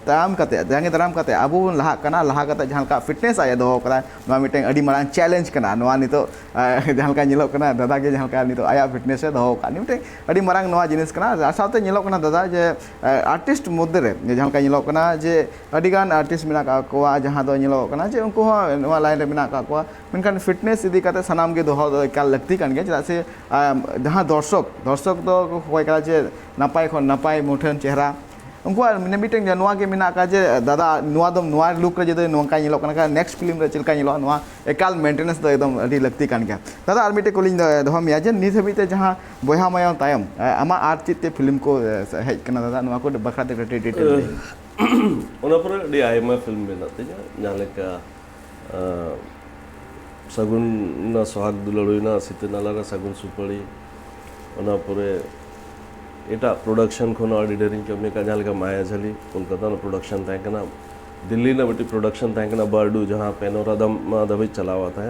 [SPEAKER 1] ताम कते जांगे दाराम कते अबो बन लहा कते जहाँ का फिटनेस आया दोह करा नवा मिटे अड़ी मरांग चैलेंज कना नवा नितो जहाँ का नेलो कना दादा के जहाँ का नितो आया फिटनेस दोह का निते अड़ी मरांग नवा जिनिस कना साथे नेलो कना दादा जे आर्टिस्ट मध्य रे जहाँ का नेलो कना जे अडिगान आर्टिस्ट मेना का कोआ जहाँ दो नेलो कना जे उनको नवा लाइन रे मेना का कोआ मेनखान फिटनेस इदी कते सनाम के दोह एकाल लगती कान गया चला से जहाँ दर्शक तो कोई करा जे नपाय खन नपाय मुठन चेहरा उनको मिने मिटिंग नवा के मिना का जे दादा नवा दम नवा लुक रे जे नोंका नेलो कना का नेक्स्ट फिल्म रे चिलका नेलो नवा एकाल मेंटेनेंस तो एकदम अडी लगती कान गया दादा आर मिटे कोलिंग दोह मिया जे नित हबीते जहाँ बोहा माया तायम आमा आर चिते फिल्म को हेज कना दादा नवा को बखरा ते डिटेल
[SPEAKER 2] ओना पर अडी आयमा फिल्म मेनाते जाले का सगुन ना सोहाग दुलड़ोई ना सीते नाला सगुन सुपड़ी ओना परे एटा प्रोडक्शन खन एडिटरिंग कमी का जहाँ का माया झली कोलकाता ना प्रोडक्शन तहकना दिल्ली ना बटी प्रोडक्शन तहकना बर्डू जहाँ पेनोरा दम दबी चलावा था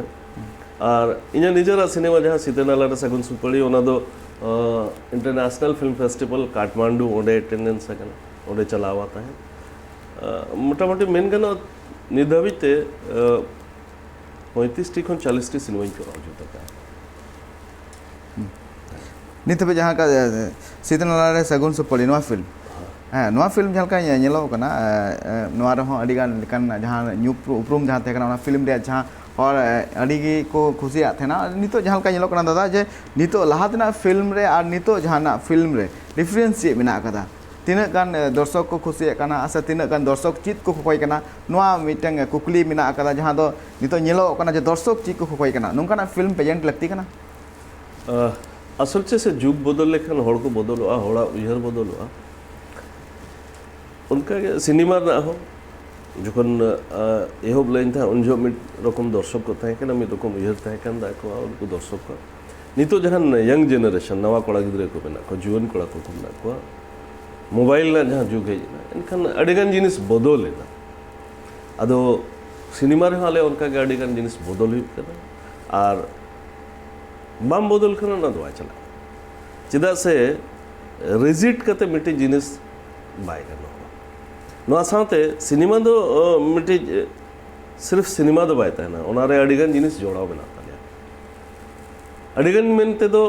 [SPEAKER 2] और इन निजरा सिनेमा जहाँ सीते नाला सगुन सुपड़ी ओना दो इंटरनेशनल फिल्म फेस्टिवल काठमांडू ओडे अटेंडेंस सकना ओडे चलावा था मोटामोटी मेन गना निधविते 35 खन 40 सिनेमा कराओ जो तक
[SPEAKER 1] नित पे जहाँ का सीते नाला रे सगुन सुपड़ी नवा फिल्म हाँ नवा फिल्म जहाँ का नेलो कना नवा रे अडिगान लेकान जहाँ न्यू उपरूम जहाँ तहकना ओना फिल्म रे जहाँ और अड़ी को खुशी थे नितो जहाँ का नेलो कना दादा जे नितो लहातना फिल्म रे और नितो जहाँ फिल्म रे डिफरेंस चे मेना कदा तीना गान दर्शक को खुशी कना आसे तीना गान दर्शक चित को खोय कना नवा मिटंग कुकली मेना कदा जहाँ दो नितो नेलो कना जे दर्शक चित को खोय कना नोंकाना फिल्म प्रेजेंट लगती कना
[SPEAKER 2] असल से जुग बदल लेखन हड़ को बदलवा हड़ा उहर बदलवा उनका सिनेमा ना हो जखन एहब लाइन था उन जो मिड रकम दर्शक को तहकना मिड रकम उहर तहकन दाको उनको दर्शक को नितो जहां यंग जेनरेशन नवा कोड़ा गिद्रे को मेना को जुवन कोड़ा को मेना को मोबाइल ना जहां जुग है इनखान अडिगान जिनिस बदल लेना अदो सिनेमा रे हाले उनका के अडिगान जिनिस बदल हुई करना और बाम बदल करना ना दो चला चिदा से रिजिट करते मिट्टी जिनिस बाय करना नवा साथे सिनेमा दो मिट्टी सिर्फ सिनेमा दो बायता है ना उनारे अडिगान जिनिस जोड़ाव बनाता है अडिगान मेनते दो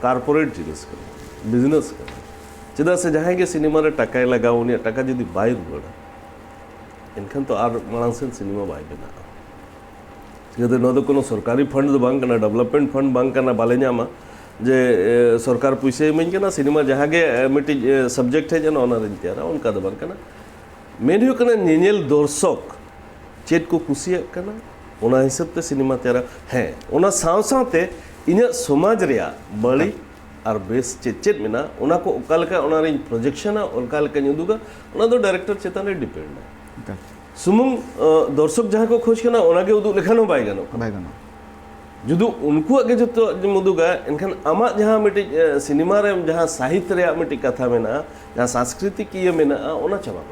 [SPEAKER 2] कारपोरेट जिनिस कर बिजनेस कर चिदा से जहाँ के सिनेमा रे टका लगा उन्हें टका जुदी बाय रुड़ा इनखान तो आर मांग से सिनेमा बाय बना चिदा नो तो कोनो सरकारी फंड दो बांग करना डेवलपमेंट फंड बांग करना बाले न्यामा जे सरकार पैसे में ना सिनेमा जहाँ के मिट्टी सब्जेक्ट है जना ओना रिंतियारा उनका दो बांग करना मेन हो करना नीनेल दर्शक चेत को कुसिया करना ओना हिसाब ते सिनेमा तेरा है ओना साव सावते इन्हें समाज रिया बड़ी और बेस चेत मेना ओना को उकालका ओना रे प्रोजेक्शन उकालका नुदुगा ओना दो डायरेक्टर चेतन रे डिपेंड है सुमुंग दर्शक जहाँ को खोज करना ओना के उदु लेखा नो बाय गानो जुदु उनको आगे जो तो मुदुगा इनखान आमा जहाँ मिट्टी सिनेमा रे जहाँ साहित्य रे मिट्टी कथा मेना जहाँ सांस्कृतिक ये मेना ओना चबा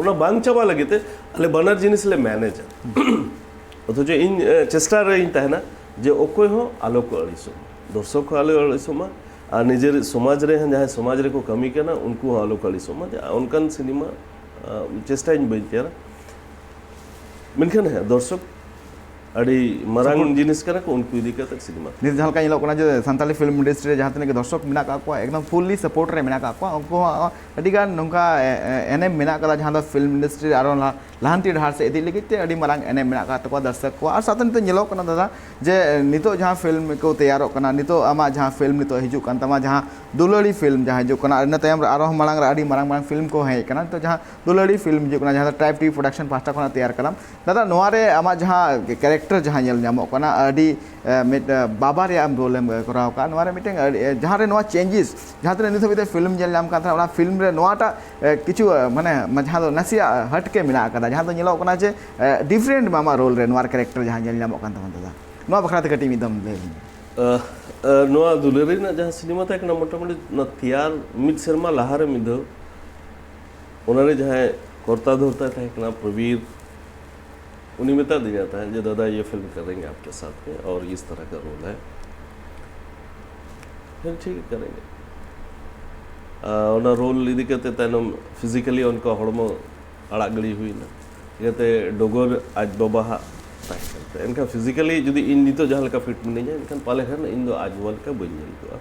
[SPEAKER 2] ओना बांग चबा लगे थे अले बनर जिनिस ले मैनेज अथच इन चेष्टा रे इन तहना जे ओकोय हो आलोक अड़िसो दर्शक को आलोक अड़िसोमा और निजे समाज रे जहाँ समाज रे को कमी के ना उनको आलोक अड़िसोमा उनकान सिनेमा चेष्टा इन बइतियारा मेनखान है दर्शक अड़ी मरांग जिनिस करा को उनको इदी करते सिनेमा
[SPEAKER 1] नित जहाँ का लोग जो सानताली फिल्म इंडस्ट्री जहाँ तक दर्शक मेना का एकदम फुल्ली सपोर्ट रे मेना का उनको अडिगान नोंका एनएम मेना का जहाँ दो फिल्म इंडस्ट्री आरो लाहांती ढार से इदी लगित अड़ी मरांग एनएम मेना का तो दर्शक को और साथ नितो नेलो कना दादा जे नितो जहाँ फिल्म को तैयारो कना नितो आमा जहाँ फिल्म नितो हिजु कान तमा जहाँ दुलड़ी फिल्म जहाँ हिजु कना न तयम आरो मरांग अड़ी मरांग मरांग फिल्म को है कना तो जहाँ दुलड़ी फिल्म हिजु कना जहाँ ट्राइब टी प्रोडक्शन पास्टा कना तैयार कलाम दादा नोआरे आमा जहाँ कैरेक्टर जहाँ नेल ᱧᱟᱢᱚᱜ ᱠᱟᱱᱟ ᱟᱹᱰᱤ बाबा रे रोल कराव का नोआरे मिटिंग जहाँ रे नोआ चेंजेस जहाँ तक नित हबीते फिल्म जेल नाम का था फिल्म रे नोआटा किछु माने जहाँ दो नसिया हट के मेना का जहाँ दो नेलो कना जे डिफरेंट मामा रोल रे नोआर कैरेक्टर जहाँ जेल नामों का दादा नोआ बखरा ते कटी मिदम ले
[SPEAKER 2] नोआ दुलेरी ना जहाँ सिनेमा तक ना मोटामोटी ना तैयार मिड शर्मा लहारे मिदो उन्होंने जहाँ करता धरता था ना प्रवीर उन्हीं में बता दिया जाता है जो दादा ये फिल्म करेंगे आपके साथ में और इस तरह का रोल है फिर ठीक है करेंगे उन्हें रोल यदि कहते तैनम फिजिकली उनका हड़मो अड़ागड़ी हुई ना कहते डोगर आज बाबा करते इनका फिजिकली जुदी इन नितो जहाँ लगा फिट में नहीं जाए इनका पाले है ना इन दो आज वाल का बन जाए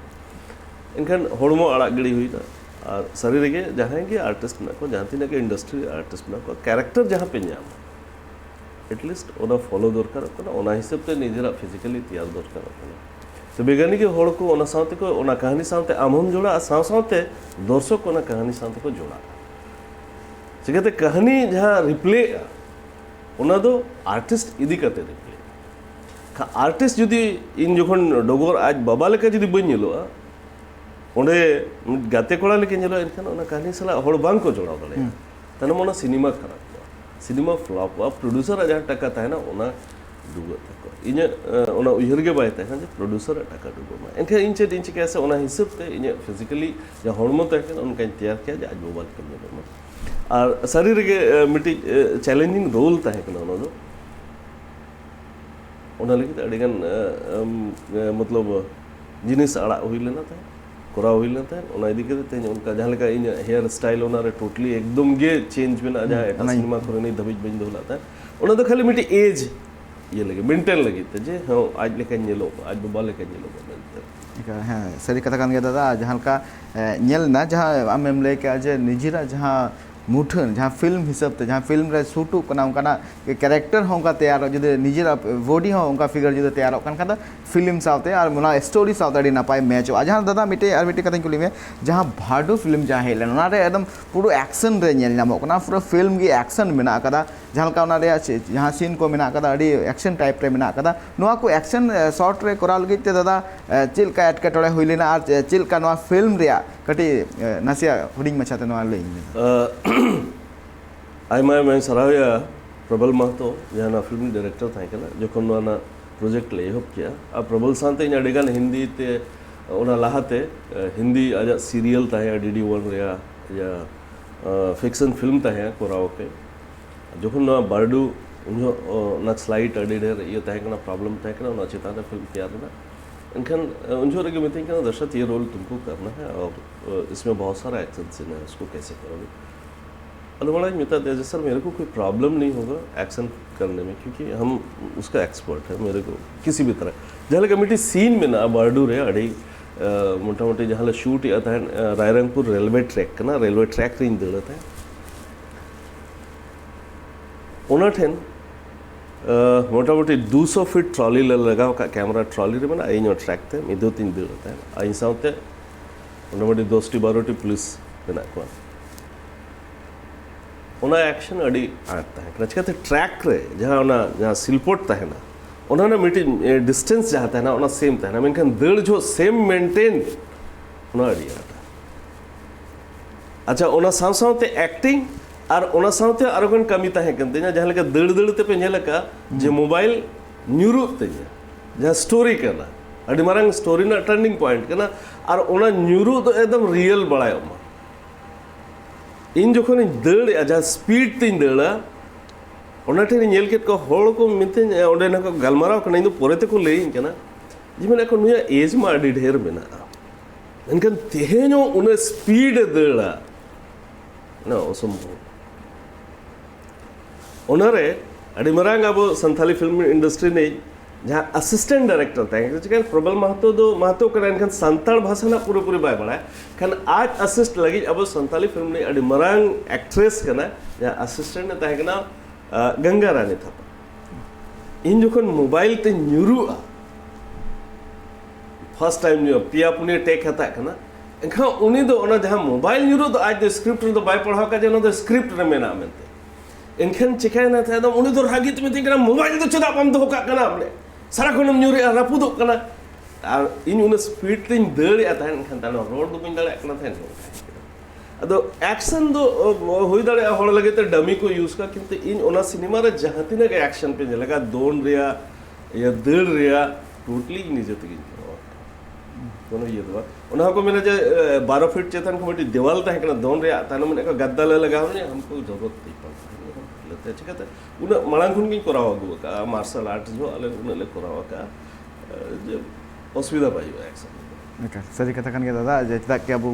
[SPEAKER 2] इनका हड़मो अड़ागड़ी हुई ना और शरीर के जहाँ के आर्टिस्ट ना को जानती ना कि इंडस्ट्री आर्टिस्ट ना को कैरेक्टर जहाँ पे जाम एटलिस्ट ओना फॉलो दरकार होना ओना हिसाब ते निजेरा फिजिकली तैयार दरकार होना तो बेगानी के होड़ को ओना साथे को ओना कहानी साथे आमहम जोड़ा साव साथे दर्शक ओना कहानी साथे को जोड़ा चिकाते कहानी जहाँ रिप्ले ओना दो आर्टिस्ट इदी करते रिप्ले आर्टिस्ट जुदी इन जोखन डोगर आज बाबा लेके जुदी बन नेलोआ ओंडे गाते कोड़ा लेके नेलो इनखान ओना कहानी सला होड़ बांग को जोड़ा दले तने मोना सिनेमा खराब सिनेमा फ्लॉप हुआ प्रोड्यूसर जहाँ टका था ना ओना डूबो तक इन ओना उहर के बाय था ना प्रोड्यूसर टका डूबो मा इनके इंच कैसे ओना हिसाब ते इन फिजिकली जहाँ हड़मो तक उनका तैयार किया आज मोबाइल कर और शरीर के मिट्टी चैलेंजिंग रोल था ओना दो ओना लगी अड़ीगान मतलब जिनिस अड़ा हुई लेना था कोरा हुई लेना था ओना इदी करते उनका जहाँ लगा इन हेयर स्टाइल ओना रे टोटली एकदम गे चेंज में ना जहाँ एटा सिनेमा करे नहीं दबिज बंद होला था ओना तो खाली मिट्टी एज ये लगे मेंटेन लगी थे जे हाँ आज लेके नेलो आज बाबा लेके नेलो
[SPEAKER 1] हाँ सही कथा कान गया दादा जहाँ का नेल ना जहाँ आम एम लेके आज निजीरा जहाँ मुठन जहाँ फिल्म हिसाब से जहाँ फिल्म रे शूटू कना उनका कैरेक्टर हो उनका तैयार जो निजेरा बॉडी हो उनका फिगर जो तैयार हो फिल्म सावते और मुना स्टोरी सावते अड़ी नापाय मैच हो जहाँ दादा मिटे और मिटे कथा कुली में जहाँ भाडो फिल्म जहाँ हेल एकदम पूरा एक्शन रे नेल नामो कना पूरा फिल्म की एक्शन मेना कदा जहाँ का जहाँ सीन को मेना कदा अड़ी एक्शन टाइप रे मेना कदा नोआ को एक्शन शॉर्ट रे कोरा लगी ते दादा चिलका एटकेटोड़े हुई लेना और चिलका नोआ फिल्म रे कटी नसिया हुडिंग मचाते नोआ ले
[SPEAKER 2] आयमा मैं सराहया प्रबल महतो जहाँ फिल्म डायरेक्टर था जोखन प्रोजेक्ट ले एहब किया आ प्रबल सानते इन अडेगान हिंदी ते ओना लाहाते हिंदी आजा सीरियल ताहे DD1 रेया या फिक्शन फिल्म ताहे कोराव के जोखन ना बारडू उन्हो ना स्लाइड अडी ढेर ये ताहे कना प्रॉब्लम ताहे कना ना चेताना फिल्म तैयार ना इनखान उन्हो रगे मिथिंग कना दर्शक ये रोल तुमको करना है और इसमें बहुत सारा एक्शन सीन है, उसको कैसे करोगे। अलवाड़ा मिता दे सर मेरे को कोई प्रॉब्लम नहीं होगा एक्शन करने में, क्योंकि हम उसका एक्सपर्ट है। मेरे को किसी भी तरह जहाँ कमिटी सीन में ना बारडू रे अड़ी मोटा मोटी जहाँ शूट आता है रायरंगपुर रेलवे ट्रैक का ना रेलवे ट्रैक रे दौड़ता है ओना ठेन मोटा मोटी 200 फीट ट्रॉली लगाव का कैमरा ट्रॉली रे मना इन ट्रैक ते मिदो तीन दौड़ता है आई साउते मोटा मोटी 10-12 पुलिस बना को ओना एक्शन अड़ी आता है चिकाते ट्रैक रे जहाँ सिलपोट है ना उन्होंने मिट्टी डिस्टेंस जहाँ है ना उना सेम है ना मेनखान दड़ जो सेम मेंटेन उना अड़ी आता अच्छा उना साथ एक्टिंग और उना साथ आरोगन कमी तहे कनते जहाँ लेका दड़ दड़ ते पे नेलका जे मोबाइल न्यूरो ते जहाँ स्टोरी करना अड़ी मारंग स्टोरी ना टर्निंग पॉइंट करना और उना न्यूरो तो एकदम रियल बड़ाय इन जोखन दड़ जहाँ स्पीड तीन दड़ा ओना ठेन नेल केट को होड़ को मिते ओडे ना को गलमाराव कना इन पोरे ते को लेइन कना जी मैंने को नुया एज मा अडी ढेर मेना इनकन तेहेनो उन स्पीड दड़ा ना असंभव ओनरे अडी मरांग अब संथाली फिल्म इंडस्ट्री ने जहाँ असिस्टेंट डायरेक्टर थे चिकन प्रबल महतो दो महतो कना इनकन संताल भाषा ना पूरे पूरे बाय बड़ा खान आज असिस्ट लगी अब संथाली फिल्म ने अडी मरांग एक्ट्रेस कना जहाँ असिस्टेंट ने तहे कना गंगा रानी था इन जोखन मोबाइल ते न्यूरू फर्स्ट टाइम न्यू पिया पुने टेक हता कना एखा उनी दो ओना जहां मोबाइल न्यूरू तो आज दो स्क्रिप्ट रे तो बाय पढ़ा का जे ओना दो स्क्रिप्ट रे मेना मेनते इनखन चिकाय ना था उनी दो रागित में कना मोबाइल तो चदा पम दो का कना हमले सारा कोन न्यूरे रापु दो कना इन उन स्पीड तीन दड़ आता इनखन ता रोड दो पिन दड़ कना थे अदो एक्शन दो होई दड़े हड़ लगे तो डमी को यूज का किंतु इन ओना सिनेमा रे जहां तिना के एक्शन पे लगा दोन रिया या दड़ रिया टोटली निजे तक कोनो ये दो ओना को मेरे जे 12 फीट चेतन को बड़ी दीवार ता है दोन रिया तानो में का गद्दा ले लगा ने हमको जरूरत नहीं पड़ता लेते चिकते उन मळांगुन की करावा गो का मार्शल आर्ट जो अले उन ले करावा का जे असुविधा पाई एक्शन
[SPEAKER 1] सरी कथा kan दादा चेदा के अब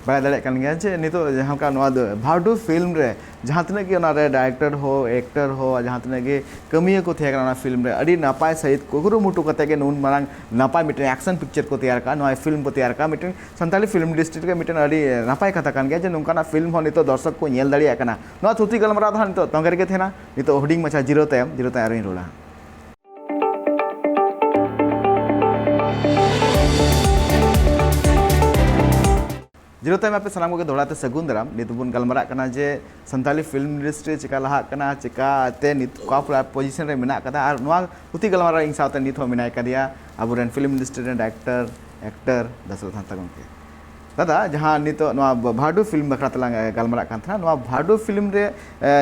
[SPEAKER 1] बाय दाड़े kan गया जे नितो जहां का नवा भाडू फिल्म रे जहां तने के ना डायरेक्टर हो एक्टर हो जहां तने के कमिया को थे ना फिल्म रे अडी नापाय सहित कोकुरु मुटु कते के नुन मांग नापाय मिटे एक्शन पिक्चर को तैयार का नवा फिल्म को तैयार का मिटे संताली फिल्म डिस्ट्रिक्ट के मिटे अडी नापाय कथा kan गया जे नुनका ना फिल्म हो नितो दर्शक को नेल दाड़िया कना नवा थुती गलमरा था नितो तंगर के थेना नितो होडिंग मचा जीरो तायम आरो रोला जीरो टाइम पे सामान को दौड़ाते सगुन दाराम नितबुन गलमरा कना जे संताली फिल्म इंडस्ट्री चिका लहा कना चिकाते नित का पोजीशन रे मेना कदा आर नवा उति गलमरा इन साउते नित हो मेना कदिया अबुरन फिल्म इंडस्ट्री रे डायरेक्टर एक्टर दशरथ हांता गंके दादा जहां नित नवा भाडू फिल्म बखरा तलांग गलमरा कान था नवा भाडू फिल्म रे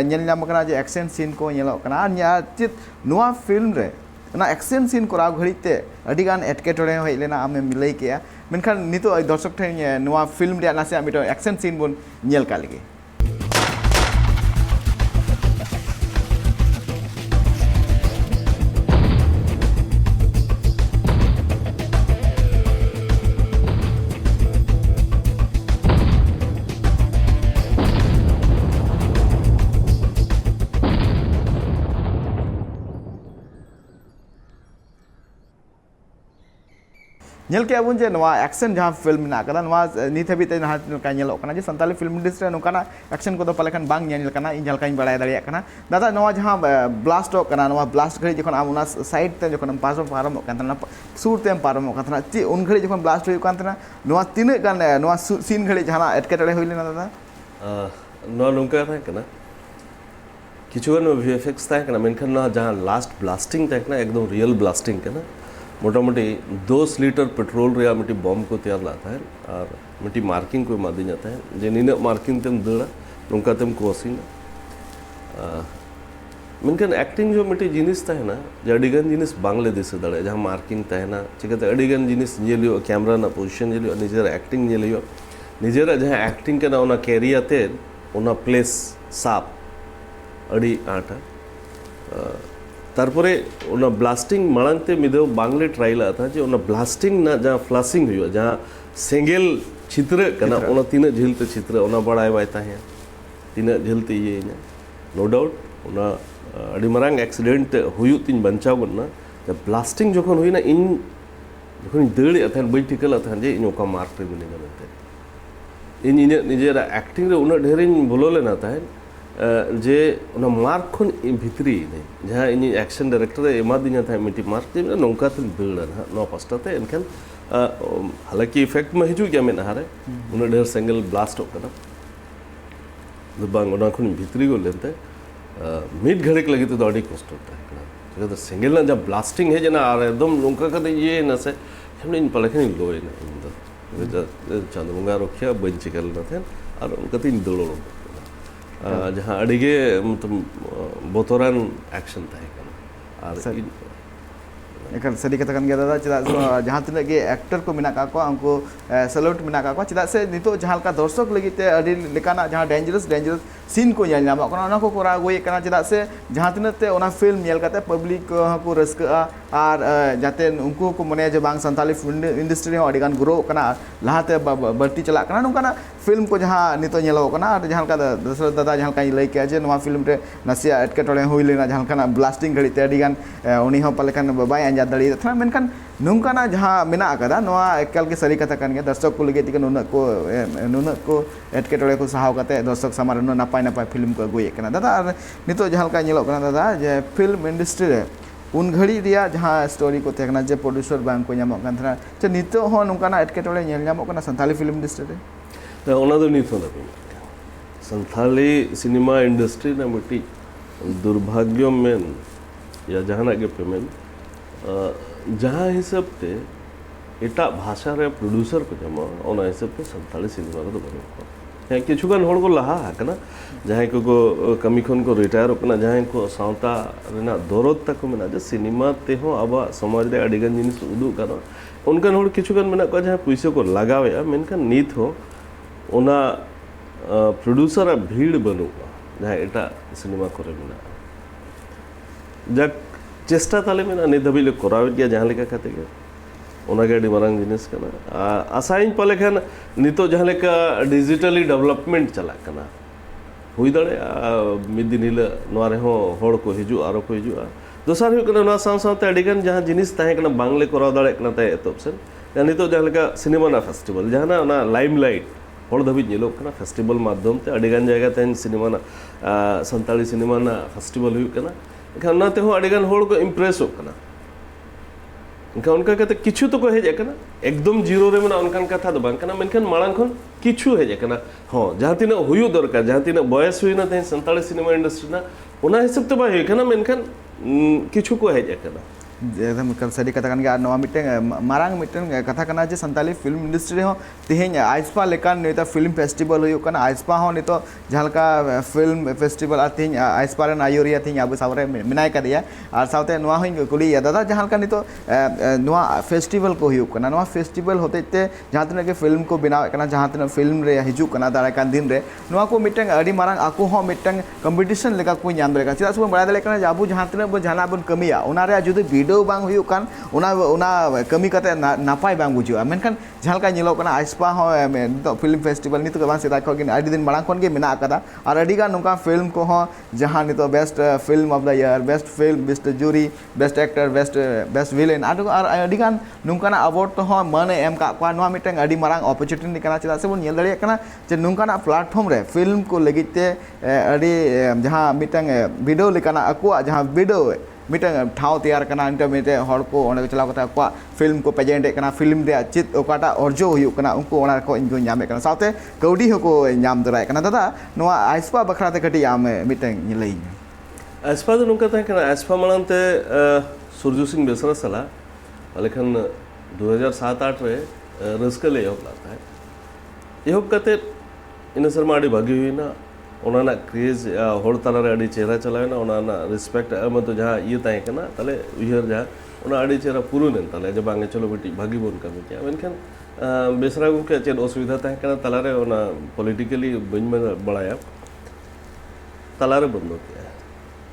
[SPEAKER 1] नेल नाम कना जे एक्शन सीन को नेलो कना न्या चित नवा फिल्म रे ना एक्शन सीन कोराव घड़ीते अडिगान एटकेटोरे हई लेना आमे मिलई केया मेनखान नितो दर्शक ठेन नवा फिल्म रे नासे मिटो एक्शन सीन बोन नेल का लगे नेल के अबुन जे नवा एक्शन जहां फिल्म ना कदा नवा नित हबीते ना का नेलो कना जे संताली फिल्म इंडस्ट्री नोकाना एक्शन को तो पलेखान बांग नेल कना इन जलकाइन बड़ाय दाड़िया कना दादा नवा जहां ब्लास्ट हो कना नवा ब्लास्ट घड़ी जखन आम साइड ते जखन पारम कानतना सूर ते पारम कानतना ची उन घड़ी जखन ब्लास्ट होय कानतना नवा तिने गान नवा सीन घड़ी जहां एटकेटड़े होइलेना दादा
[SPEAKER 2] नवा नोका था कना किछुगन वीएफएक्स था कना मेनखान ना जहां लास्ट ब्लास्टिंग था कना एकदम रियल ब्लास्टिंग कना मोटा मोटी 2 लीटर पेट्रोल रे मिट्टी बम को तैयार लाता है और मिट्टी मार्किंग को मादी जाता है जे नीने मार्किंग तेम दड़ा नुका तेम कोसिंग मेनखान एक्टिंग जो मिट्टी जिनिस तहना जे अडिगान जिनिस बांगले दिस दाड़े जहाँ मार्किंग तहना चिकाते अडिगान जिनिस जेलियो कैमरा ना पोजीशन जेलियो निजेर एक्टिंग जेलियो निजेरा जहाँ एक्टिंग करना ओना कैरियाते ओना प्लेस साप अड़ी आटा तारपरे ओना ब्लास्टिंग मांगते मिदो बांगले ट्राइला था जो ओना ब्लास्टिंग ना जहाँ फ्लासिंग हुआ जहाँ सेंगेल चित्र करना ओना तीन झीलते चित्र ओना बड़ाई बाय ताहे तीन झीलते ये नो डाउट ओना अड़ी मरांग एक्सीडेंट हुई तीन बंचाव गना जब ब्लास्टिंग जोखन हुई ना इन जोखन दड़ी अथन बई टिकल अथन जे इन ओका मार्क रे मिने गनते इन इन निजेरा एक्टिंग रे उना ढेरिन बोलो लेना ताहे जे उना मार्क खन भितरी नहीं जहाँ इन एक्शन डायरेक्टर एमा दिना था मिटी मार्क जे नौका तन दड़ ना नो पास्टाते इनखान हालांकि इफेक्ट में हिजू क्या में हारे उना ढेर सिंगल ब्लास्ट होकना बांग उना खन भितरी गो लेते मिड घड़िक लगे तो अड़ी कष्ट होता है तो सिंगल ना जब ब्लास्टिंग है जना आ रहा है एकदम नौका करते ये न से हमने इन पलखे नहीं लोए ना इन चंद्रबंगा रखिया बंच कर लेते और उनका तीन दौड़ो जहाँ अड़ीगे मतलब बोतरान एक्शन था और
[SPEAKER 1] एकान सरी कथा कान गया दादा चेदा जहाँ तिना गे एक्टर को मिना का उनको सैल्यूट मिना का चेदा से नितो जहाँ का दर्शक लगिते अड़ी लेकाना जहाँ डेंजरस सीन को नेल नामा कोना को कोरा गोये कना चेदा से जहाँ तिना ते ओना फिल्म नेल काते पब्लिक को रस्का और जाते उनको को मने जे बांग संताली फिल्म इंडस्ट्री हो अड़ीगान ग्रो कना लहाते बढ़ती चला कना नोकाना फिल्म को जहाँ नितो नेलो कना और जहाँ का दशरथ दादा जहाँ का लई के जे नोवा फिल्म रे नसिया एटकेटोले हुई लेना जहाँ का ब्लास्टिंग घड़ी ते अड़ीगान उनी हो पलेखान बाय अंजा दड़ी था मेनखान नोंकाना जहाँ मेना कदा नोवा एकाल के सरी कथा कान गया दर्शक को लगे नुना को एटकेटोले को सहाव काते दर्शक सामार नपाय नपाय फिल्म को अगुए कना दादा और नितो जहाँ का नेलो कना दादा जे फिल्म इंडस्ट्री रे उन घड़ी रिया जहाँ स्टोरी को तेकना जे प्रोड्यूसर बांग को नामो कान था जे नितो हो नोंकाना एटकेटोले नेल नामो कना संताली फिल्म इंडस्ट्री रे
[SPEAKER 2] तो ओना दो नितो ना संताली सिनेमा इंडस्ट्री ना मिट्टी दुर्भाग्य में या जहाँ के पेमेंट जहाँ हिसाब ते एटा भाषा रे प्रोड्यूसर को जमा ओना हिसाब ते संताली सिनेमा रे तो बनो है किछुगान होड़ को लहा कना जहाँ को कमी खन को रिटायर कना जहाँ को सावता रेना दरद तक मेना जे सिनेमा ते हो अब समाज रे अडिगान जिनिस उदु कना उनकान होड़ किछुगान मेना को जहाँ पैसा को लगावे मेनखान नीत हो ओना प्रोड्यूसर भीड़ बनुआ जहाँ एटा सिनेमा करे मेना जब चेष्टा ताले में नित धाबी करावे गया जहाँ लेका खाते गया ओनागे अड़ी मारांग जिनिस कना आसाइन पलेखान नितो जहाँ लेका डिजिटली डेवलपमेंट चला कना हुई दाड़े मिद दिन हिल नोरे हो होड़ को हिजू आरो को हिजू दोसार हुई कना नोआ साव सावते अड़ीगान जहाँ जिनिस ताहे कना बांगले कराव दाड़े कना ताहे एतोब सेन नितो जहाँ लेका सिनेमा ना फेस्टिवल जहाँ ना ओना लाइमलाइट होड़ धाबी नेलोग कना फेस्टिवल माध्यम ते अड़ीगान जायगा तेन सिनेमा ना संताली सिनेमा ना फेस्टिवल हुई कना इनखान नाते हो अड़ीगान होड़ को इम्प्रेस हो कना इनका उनका कहते किछु तो को हेज कना एकदम जीरो रे मना उनकान कथा दो बांग कना मेनखान माळांग खन किछु हेज कना हो जहाँ तीना हुयु दरकार जहाँ तीना बयस हुई ना ते संताली सिनेमा इंडस्ट्री ना ओना हिसाब ते बाय कना मेनखान किछु को हेज कना
[SPEAKER 1] एकदम सरी कथा कान गया नवा मिटेंग मारांग मिटेंग कथा कना जे संताली फिल्म इंडस्ट्री हो तेहें आइसपा लेकान नेता फिल्म फेस्टिवल हुई कना आइसपा हो नितो जहालका फिल्म फेस्टिवल आतें आइसपा रे आयोरिया थी अब सावरे मिनाय का दिया और सावते नवा हुई कुली दादा जहालका नितो नवा फेस्टिवल को हुई कना नवा फेस्टिवल होते ते जहां तने के फिल्म को बनाव कना जहां तने फिल्म रे हिजू कना दारा कान दिन रे नवा को मिटेंग अडी मारांग आको हो मिटेंग कंपटीशन लेका को नाम दरे चिदा सब बड़ा दले कना जाबू जहां तने बो जाना बन कमिया ओना रे जुदी वीडियो बांग हुई कान ओना कमी कते नापाय बांग बुझुआ मेनखान जहालका नेलो कना आइसपा हो नितो फिल्म फेस्टिवल नितो बांग सेदा को अडी दिन मारांग कोन गे मेना कदा और अडीगा नुका फिल्म को हो जहां नितो best film of the year best film best jury best actor best villain और अडीगान नुकाना अवार्ड तो हो मन एम का को नवा मिटेंग अडी मारांग अपॉर्चुनिटी कना चिदा से बन नेल दड़िया कना जे नुकाना प्लेटफॉर्म रे फिल्म को लगिते अडी जहां मिटेंग वीडियो लेकाना अकुआ जहां वीडियो मिटेंग ठाव तैयार कना इंटरमीडिएट हड़ को ओने चलाव कता को फिल्म को प्रेजेंट कना फिल्म रे चित ओकाटा अर्जो हुई कना उनको ओना को इनको नामे कना साथे कौडी हको नाम दराय कना दादा नवा आइसपा बखरा ते कटी आम मिटेंग लई
[SPEAKER 2] आइसपा तो नुका ताहे कना आइसपा मानते सूर्य सिंह बेसरा सला लेकिन 2007-8 रे रस्कले एहब लाता है एहब कते इन शर्मा अड़ी भागी हुई ना ᱚᱱᱟ ᱨᱮᱱᱟᱜ ᱠᱨᱮᱡᱽ ᱦᱚᱲ ᱛᱟᱞᱟᱨᱮ ᱟᱹᱰᱤ ᱪᱮᱦᱨᱟ ᱪᱟᱞᱟᱣᱮᱱᱟ, ᱚᱱᱟ ᱨᱮᱱᱟᱜ ᱨᱮᱥᱯᱮक्ᱴ ᱢᱚᱛᱚ ᱡᱟᱦᱟᱸ ᱤᱭᱟᱹ ᱛᱟᱦᱮᱸ ᱠᱟᱱᱟ ᱛᱟᱦᱞᱮ ᱩᱭᱦᱟᱹᱨ ᱡᱟᱦᱟᱸ ᱚᱱᱟ ᱟᱹᱰᱤ ᱪᱮᱦᱨᱟ ᱯᱩᱨᱩᱱᱮᱱ ᱛᱟᱞᱮ ᱡᱮ ᱵᱟᱝ ᱪᱚᱞᱚ ᱢᱤᱫᱴᱤᱡ ᱵᱷᱟᱹᱜᱤ ᱵᱚᱱ ᱠᱟᱹᱢᱤ ᱠᱮᱜᱼᱟ᱾ ᱢᱮᱱᱠᱷᱟᱱ ᱵᱮᱥᱨᱟ ᱜᱚᱢᱠᱮ ᱪᱮᱫ ᱚᱥᱩᱵᱤᱫᱷᱟ ᱛᱟᱦᱮᱸ ᱠᱟᱱᱟ ᱛᱟᱞᱟᱨᱮ ᱚᱱᱟ ᱯᱚᱞᱤᱴᱤᱠᱮᱞᱤ ᱵᱟᱹᱧ ᱢᱮᱱ ᱵᱟᱲᱟᱭᱟ, ᱛᱟᱞᱟᱨᱮ ᱵᱚᱱᱫᱚ ᱠᱮᱜᱼᱟ।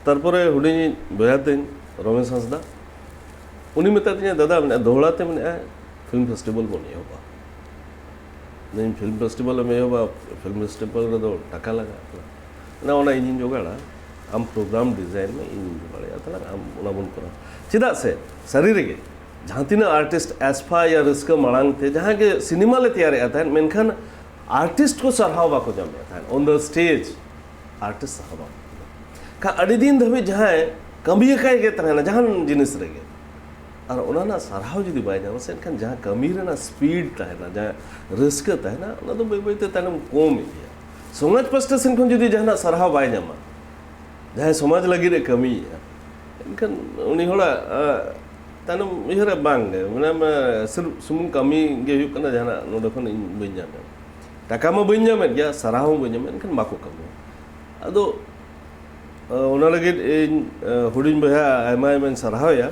[SPEAKER 2] ᱛᱟᱨᱯᱚᱨᱮ ᱦᱩᱰᱤᱧᱤᱡ ᱵᱚᱭᱦᱟ ᱛᱤᱧ ᱨᱚᱢᱮᱥ ᱦᱟᱸᱥᱫᱟ उन्नी मेता दादा मैं दोहड़ाते मैं फिल्म फेस्टिवल बन एहबा नहीं फिल्म फेस्टिवल में एहबा फिल्म फेस्टिवल रे टाका लगा ना इन जोगाड़ा आम प्रोग्राम डिजाइन में इन बड़ा तला आम बन करा चेदा से सारी रेगे जहाँ तीन आर्टिस्ट एसफा या रिस्क मांग थे जहाँ के सिनेमा ले तैयार था मेनखान आर्टिस्ट को सराहाव बाको जामे था ऑन द स्टेज आर्टिस्ट सराहाव का अड़ी दिन धबे जहाँ कमी काय के तहना जहाँ जिनिस रेगे और उन्होंने सराहाव जुदी बाय जाम से एनखान जहाँ कमी रेना स्पीड तहना जहाँ रिस्क तहना उना तो बै बैते तहना कम इदिया समाज पास्टा सेन खन जुदी जहाँ सराहाव बाय जामा जहाँ समाज लगी रे कमी एनखान उनी होड़ा तहना इहरा बांग माने सिर्फ सुमुंग कमी गे हुयुग कना जहाँ नोडे खन इन बइन जामे टाका मा बइन जामे गया सराहाव बइन जामे एनखान बाको कमी अदो उना लगे इन हुडिन बहा आयमा आयमा सराहाव या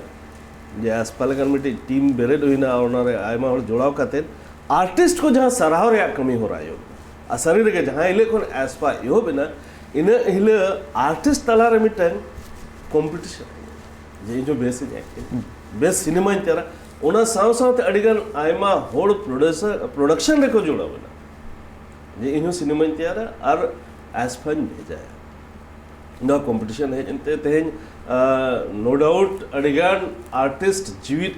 [SPEAKER 2] जे आसपाल मिट्टी टीम बेरेड हुईना आयमा हर जोड़ाव काते आर्टिस्ट को जहाँ सराहाव रे कमी हो रहा है आ सारी रे जहाँ इले खन आसपा इहो बिना इन इले आर्टिस्ट तला रे मिटन कंपटीशन जे जो बेस एक्टिंग बेस सिनेमा तेरा ओना साव सावते अडिगन आयमा होड़ प्रोडक्शन रे को जोड़ा बिना जे इनो सिनेमा तेरा और आसपा भेजा ना कंपटीशन है जंते तेन नो डाउट अडिगान आर्टिस्ट जीवित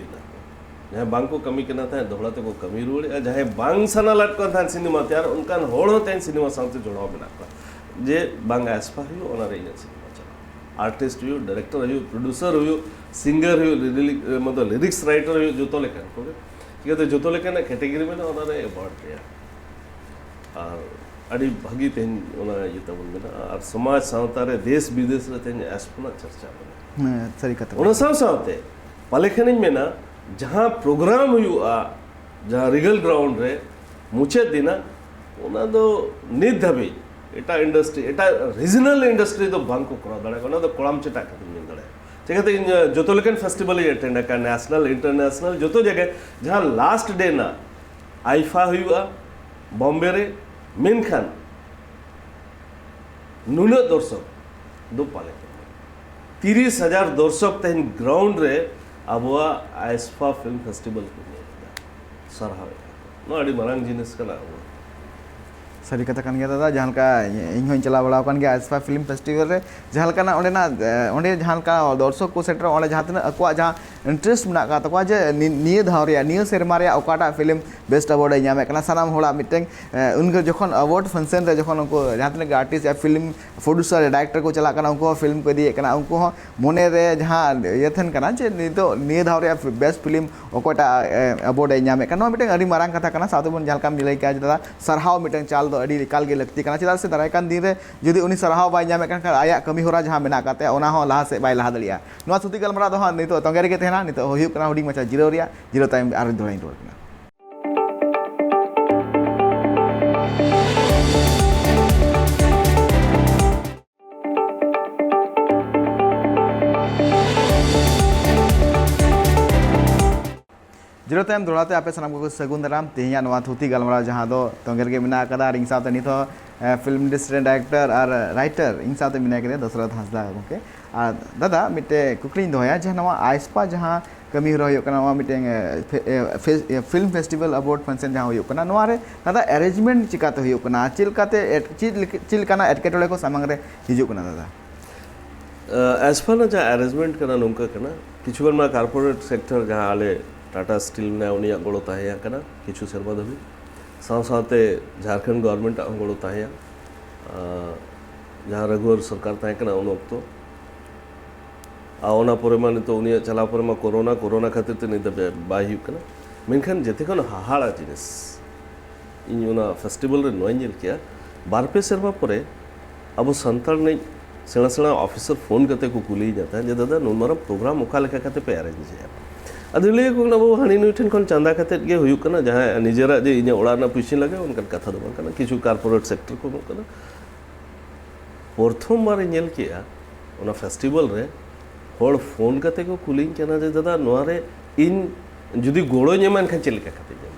[SPEAKER 2] जहाँ बांग को कमी करना था दोहड़ाते को कमी रुड़े जहाँ बांग सना लटका था सिनेमा त्यार उनका होड़ होते सिनेमा साथ जोड़ाव बना जे बांग आसपा हुई ओना रे सिनेमा चला आर्टिस्ट हुई डायरेक्टर हुई प्रोड्यूसर हुई सिंगर हुई मतलब लिरिक्स राइटर हुई जो लेखन को ठीक है जो लेखन कैटेगरी में ना ओना रे अवार्ड दिया और अड़ी भागी तेन ओना ये तबन में और समाज सावतारे देश विदेश रे तेन आसपना चर्चा बने
[SPEAKER 1] सरी कथा
[SPEAKER 2] ओना सावते पालेखन में ना जहाँ प्रोग्राम हुआ जहाँ रिगल ग्राउंड रे मुचे दिना ओना दो नित धबी एटा इंडस्ट्री एटा रीजनल इंडस्ट्री तो बांग को करा दड़े ओना तो कोड़ाम चटा के मिल दड़े ठीक है इन जोतो लेकन फेस्टिवल अटेंड का नेशनल इंटरनेशनल जोतो जगह जहाँ लास्ट डे ना आईफा हुआ बॉम्बे रे मेनखान नुना दर्शक दो पाले 30,000 दर्शक तहन ग्राउंड रे अबुआ आइस्फा फिल्म फेस्टिवल को सराहाव ना अड़ी मारांग जिनिस कना
[SPEAKER 1] सारी कथा कान गया दादा जहाँ का इन हों चला बड़ा कान गया आइस्फा फिल्म फेस्टिवल रे जहाँ का ना ओंडे जहाँ का दर्शक को सेटर ओंडे जहाँ तक अकुआ जहाँ इंटरेस्ट में का तको जे निये धाव रे निये सेरमा रे ओकाटा फिल्म बेस्ट अवार्ड ए नामे कना सानाम होड़ा मिटेंग उनके जखन अवार्ड फंक्शन रे जखन उनको जहाँ तक आर्टिस्ट या फिल्म प्रोड्यूसर डायरेक्टर को चला कना उनको फिल्म को दिए कना उनको मोने रे जहाँ यथन कना जे नितो निये धाव रे बेस्ट फिल्म ओकाटा अवार्ड ए नामे कना मिटेंग अड़ी मारांग कथा कना सातो बन जहाँ का मिलाई का दादा सरहाव मिटेंग चाल अड़ी काल के लगती कना चेदा से दारायकान दिन रे जुदी उनी सरहाव बाय नामे कन आया कमी होरा जहाँ मेना काते ओना हो लाहा से बाय लाहा दलिया नोआ सुती गलमरा दो नितो तंगेर के तेना नितो हुयुग कना हुडिंग मचा जीरो रिया जीरो टाइम आर दोड़ाई रोड कना जीरो टाइम दोड़ाते आपे सनाम को सगुन दाराम तेहिया नोआ थुती गलमरा जहाँ दो तंगेर के मेना कदा रिंग साथे नितो फिल्म इंडस्ट्री डायरेक्टर और राइटर इन साथे मेना के दशरथ हांसदा गोके आ दादा मिटे कुकलिन दोया जहाँ नोआ आइस्पा जहाँ कमी हो कना मिटे फिल्म फेस्टिवल अवार्ड फंक्शन जहाँ हो कना नोआ रे दादा अरेंजमेंट चिकाते हो कना चिलकाते चिलकाना एटकेटोले को सामंग रे हिजु कना दादा
[SPEAKER 2] आइस्पा ना जहाँ अरेंजमेंट कना नोंका कना किछुगन मा कॉर्पोरेट सेक्टर जहाँ आले टाटा स्टील ने उनिया गोड़ो ताहेया कना किछु सेरबा दबी साव साथे झारखंड गवर्नमेंट गोड़ो ताहेया जहाँ रघुवर सरकार ताहे कना उन वक्तो आवना परे मा नितो उनिया चला परे मा कोरोना खातिर ते नितो बाय हुयु कना मेनखान जेते खन हाहाड़ा जिनिस इन उना फेस्टिवल रे नोय नेल किया बारपे सेरबा परे अब संताल ने सेना सेना ऑफिसर फोन करते को कुली जाता है जे दादा नोमारा प्रोग्राम ओका लेखा करते पे अरेंज है अदले को ना वो हानि नुई ठन कोन चंदा खाते गे हुयु कना जहां निजेरा जे इन ओड़ा ना पुइसिन लगे उनका कथा दो कना किछु कॉर्पोरेट सेक्टर को कना प्रथम बार नेल किया ओना फेस्टिवल रे हर फोन करते को कुलिंग केना जे दादा नोआ रे इन जुदी गोड़ों एमान खान चलेका खाते जाम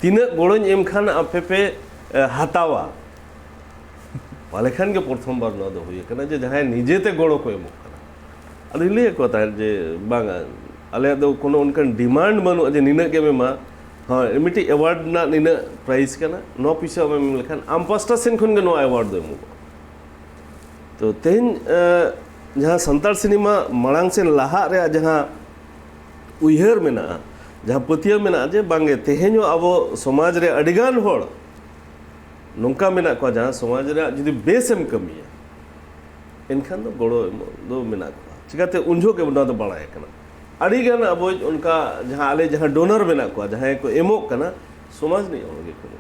[SPEAKER 2] तीना गोड़ों एम खान आपे पे हातावा वाले खान के प्रथम बार नोआ दो हुई कना जे जहां निजेते गोड़ो को एमो कना अदि ले को ता जे बांगा अले दो कोनो उनकन डिमांड बनु जे निना के मेमा हाँ मिट्टी अवार्ड ना निना प्राइज कना नो पिसा में लेखान आम पास्टा सेन खन के नो अवार्ड दो एमो तो तेन जहाँ संताल सिनेमा मांग से लहा रे जहाँ उयहर मेना जहाँ पतिया मेना जे बांगे तेहेñो अब समाज रे अडिगान होड़ नोंका मेना को जहाँ समाज रे जुदी बेसम कमिया इनखान दो गोड़ो दो मेना को चिकाते उनजो के बना तो बड़ाए कना अडिगान अब उनका जहाँ आले जहाँ डोनर मेना को जहाँ को एमो कना समाज नहीं होगे को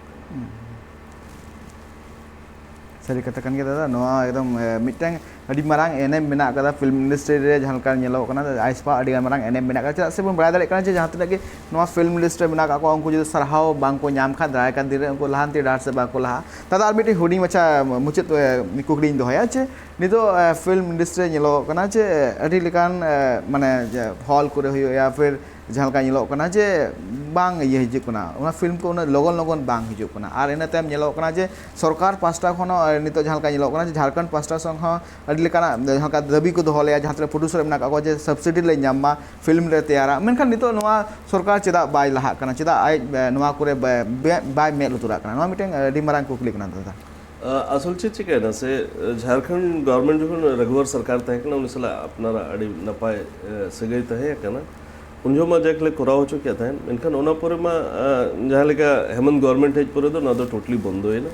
[SPEAKER 1] सरी कथाkan kita दादा नोआ एकदम मिटang अडी मारांग एनएम मेना कदा फिल्म इंडस्ट्री रे जहां का नेलो कना आइसपा अडी मारांग एनएम मेना का चेदा से बन बड़ा दाड़े कना जे जहां तक के नोआ फिल्म इंडस्ट्री मेना का को उनको जो सरहाव बांग को नाम खा दाय का दिरे उनको लहानती डाट से बा को लहा दादा आर मिटी हुडी मचा मुचित कुकड़ी दो हया चे नितो फिल्म इंडस्ट्री नेलो कना चे अडी लेकान माने हॉल करे होयो या फिर जहां का नेलो कना जे बांग ये हिजु कना उना फिल्म को उना लगन लगन बांग हिजु कना आर एना तम नेलो कना जे सरकार पास्टा खनो नितो जहां का नेलो कना जे झारखंड पास्टा संग ह अडी लेकाना जहां का दाबी को दोहले जहां तरे प्रोड्यूसर मेना का जे सब्सिडी ले ᱧᱟᱢᱟ फिल्म रे तैयारा मेनखान नितो नोआ सरकार चेदा बाय लहा कना चेदा आय नोआ करे बाय मेल उतरा कना नोआ मिटें अडी मारांग कुकली कना दादा
[SPEAKER 2] असल चीज चिकेना से झारखंड गवर्नमेंट जो रघुवर सरकार तहे कना उनसला अपनारा अडी नपाय सगई तहे कना उनजो मा जाकले कराव चो क्या था इनखान ओना पर मा जहां लेका हेमंत गवर्नमेंट हेज पर तो ना तो टोटली बंद होय ना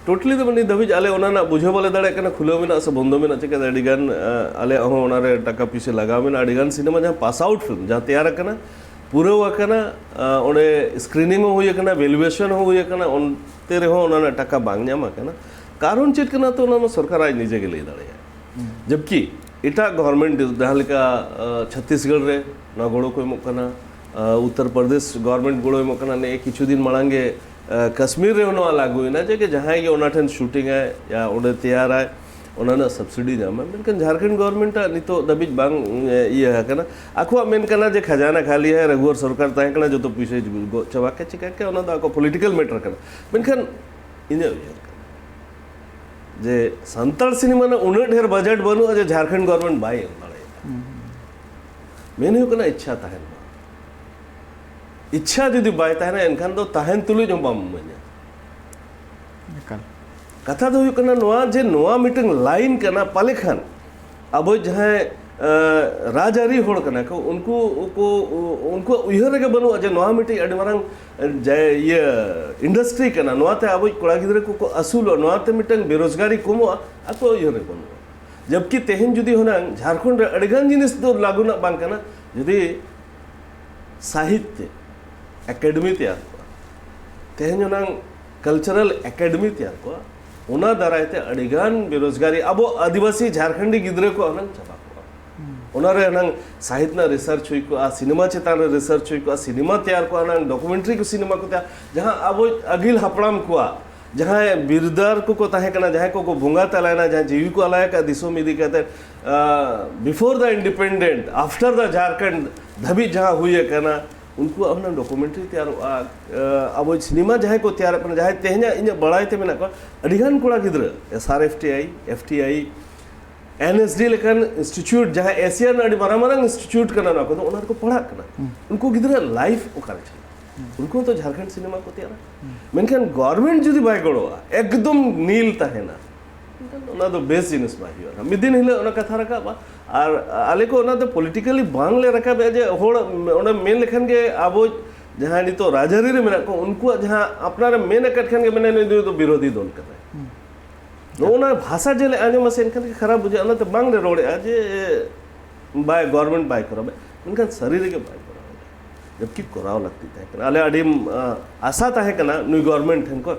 [SPEAKER 2] टोटली तो बनी दबिज आले ओना ना बुझे बोले दाड़े कना खुलो में ना से बंद में ना चिका अडिगान आले अहो ओना रे टाका पीछे लगा में अडिगान सिनेमा जहां पास आउट फिल्म जहां तैयार कना पूरा वकना ओने स्क्रीनिंग होय कना वैल्यूएशन होय कना ओनते रे हो ओना ना टाका बांग ᱧᱟᱢᱟ कना कारण चेत कना तो ओना सरकार आज निजे के ले दाड़े जबकि इटा गवर्नमेंट जहां लेका छत्तीसगढ़ रे ना गोड़ो को एमो कना उत्तर प्रदेश गवर्नमेंट गोड़ो एमो कना ने किछु दिन मांगे कश्मीर रे नो लागू ना जे के जहां के ओना ठन शूटिंग है या ओडे तैयार है ओना ना सब्सिडी जामा मेनकन झारखंड गवर्नमेंट नितो दबिज बांग ये है कना आखवा मेन कना जे खजाना खाली है रघुवर सरकार ताहे कना जो तो पीछे चबा के चिका के ओना दा को पॉलिटिकल मैटर कना मेनकन इने जे संताल सिनेमा ना उन ढेर बजट बनु जे झारखंड गवर्नमेंट बाय दाड़े मेन हो कना इच्छा ताहे इच्छा जुदी बाय ताहे एनखान दो ताहेन तुलु जो बाम मन्या कथा दो कना नोआ जे नोआ मीटिंग लाइन कना पाले खान अब जहां राजारी होड़ कना को उनको उयहर के बनु जे नोआ मीटिंग अड मारंग जे ये इंडस्ट्री कना नोआ ते अब कोड़ा गिदरे को असूल नोआ ते मीटिंग बेरोजगारी कमो आको उयहर बनु जबकि तेहन जुदी होना झारखंड रे अडगान जिनिस दो लागू ना बांग कना जुदी साहित्य एकेडमी तैयार को तेहन होना कल्चरल एकेडमी तैयार को उना दारायते अडिगान बेरोजगारी अब आदिवासी झारखंडी गिद्रे को अनंग चबा को उनारे अनंग साहित्य ना रिसर्च हुई को आ सिनेमा चेतान रे रिसर्च हुई को आ सिनेमा तैयार को अनंग डॉक्यूमेंट्री को सिनेमा को तैयार जहां अब अगिल हपड़ाम को जहां बिरदार को ताहे कना जहां को भुंगा तलायना जहां जीवी को अलाय का दिसो मिदी कहते before the independent after the Jharkhand धबी जहां हुई कना उनको अपना डॉक्यूमेंट्री तैयार अब सिनेमा जहां को तैयार करना जहां तेहना इन बड़ाईते मेना को अडिगान कोड़ा गिद्र एफटीआई एनएसडी लेकन इंस्टीट्यूट जहां एशियन अडी मारामारंग इंस्टीट्यूट कना ना को उनको पढ़ा कना उनको गिद्र लाइफ ओकार उनको तो झारखंड सिनेमा को तैयार मेनखान गवर्नमेंट जुदी बाय गड़ो एकदम नील ताहेना ओना तो बेस जिनिस बाय हुआ मिदिन हिले ओना कथा रखा और आले को ओना तो पॉलिटिकली बांग ले रखा जे होड़ ओना मेन लेखन के अब जहां नि तो राजरी रे मेना को उनको जहां अपना रे मेन कट खन के मेने नि तो विरोधी दल करे नोना भाषा जेले आने मसेन खन के खराब बुझे ओना तो बांग ले रोड़े जे बाय गवर्नमेंट बाय करबे उनका शरीर के बाय करबे जबकि कराव लगती है आले अडी आशा ताहे कना नुई गवर्नमेंट हनको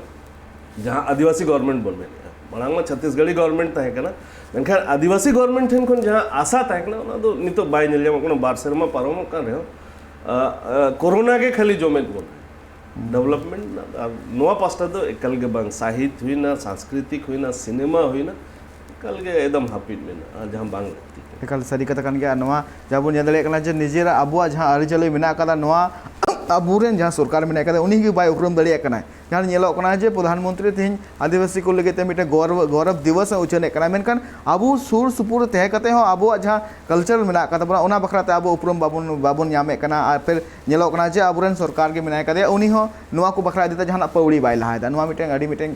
[SPEAKER 2] जहां आदिवासी गवर्नमेंट बनबे मांग में छत्तीसगढ़ी गवर्नमेंट ताहे कना मेनखान आदिवासी गवर्नमेंट ठेन खन जहां आशा ताहे कना ओना दो नितो बाय नेल जाम कोनो बार सेरमा पारम का रे कोरोना के खाली जोमेट बोल डेवलपमेंट नोआ पास्टा तो एकल के बांग साहित्य हुई ना सांस्कृतिक हुई ना सिनेमा हुई ना एकाल गे एकदम हापिद मेना जहां बांग लगती
[SPEAKER 1] एकाल सारी कथा कान गया नोआ जाबुन ᱧᱮᱞ ᱫᱟᱲᱮᱭᱟᱜ ᱠᱟᱱᱟ ᱡᱮ ᱱᱤᱡᱮᱨᱟᱜ ᱟᱵᱚᱣᱟᱜ ᱡᱟᱦᱟᱸ ᱟᱹᱨᱤᱪᱟᱹᱞᱤ ᱢᱮᱱᱟᱜ ᱟᱠᱟᱫᱟ ᱱᱚᱣᱟ ᱟᱵᱚᱨᱮᱱ ᱡᱟᱦᱟᱸ ᱥᱚᱨᱠᱟর ᱢᱮᱱᱟᱜ ᱟᱠᱟᱫᱟ ᱩᱱᱤ ᱜᱮ ᱵᱟᱭ ᱩᱯᱨᱩᱢ ᱫᱟᱲᱮᱭᱟᱜ ᱠᱟᱱᱟ ᱡᱟᱦᱟᱸ ᱧᱮᱞᱚᱜ ᱠᱟᱱᱟ ᱡᱮ ᱯᱨᱚᱫᱷᱟᱱ ᱢᱚᱱᱛᱨᱤ ᱛᱮᱦᱮᱧ ᱟᱹᱫᱤᱵᱟᱹᱥᱤ ᱠᱚ ᱞᱟᱹᱜᱤᱫ ᱛᱮ ᱢᱤᱫᱴᱮᱱ ᱜᱚᱨᱚᱵ ᱫᱤᱵᱚᱥ ᱩᱪᱷᱟᱹᱱᱮᱫ ᱠᱟᱱᱟ ᱢᱮᱱᱠᱷᱟᱱ ᱟᱵᱚ ᱥᱩᱨ ᱥᱩᱯᱩᱨ ᱛᱟᱦᱮᱸ ᱠᱟᱛᱮ ᱦᱚᱸ ᱟᱵᱚᱣᱟᱜ ᱡᱟᱦᱟᱸ ᱠᱟᱞᱪᱟᱨ ᱢᱮᱱᱟᱜ ᱟᱠᱟᱫ ᱛᱟᱵᱚᱱᱟ ᱚᱱᱟ ᱵᱟᱠᱷᱨᱟᱛᱮ ᱟᱵᱚ ᱩᱯᱨᱩᱢ ᱵᱟᱵᱚᱱ ᱧᱟᱢᱮᱫ ᱠᱟᱱᱟ ᱟᱨ ᱯᱷᱤᱨ ᱧᱮᱞᱚᱜ ᱠᱟᱱᱟ ᱡᱮ ᱟᱵᱚᱨᱮᱱ ᱥᱚᱨᱠᱟᱨ ᱜᱮ ᱢᱮᱱᱟᱭ ᱠᱟᱫᱮᱭᱟ ᱩᱱᱤ ᱦᱚᱸ ᱱᱚᱣᱟ ᱠᱚ ᱵᱟᱠᱷᱨᱟ ᱤᱫᱤ ᱛᱮ ᱡᱟᱦᱟᱱᱟᱜ ᱯᱟᱹᱣᱲᱤ ᱵᱟᱭ ᱞᱟᱦᱟᱭᱮᱫᱟ ᱱᱚᱣᱟ ᱢᱤᱫᱴᱮᱱ ᱟᱹᱰᱤ ᱢᱤᱫᱴᱮᱱ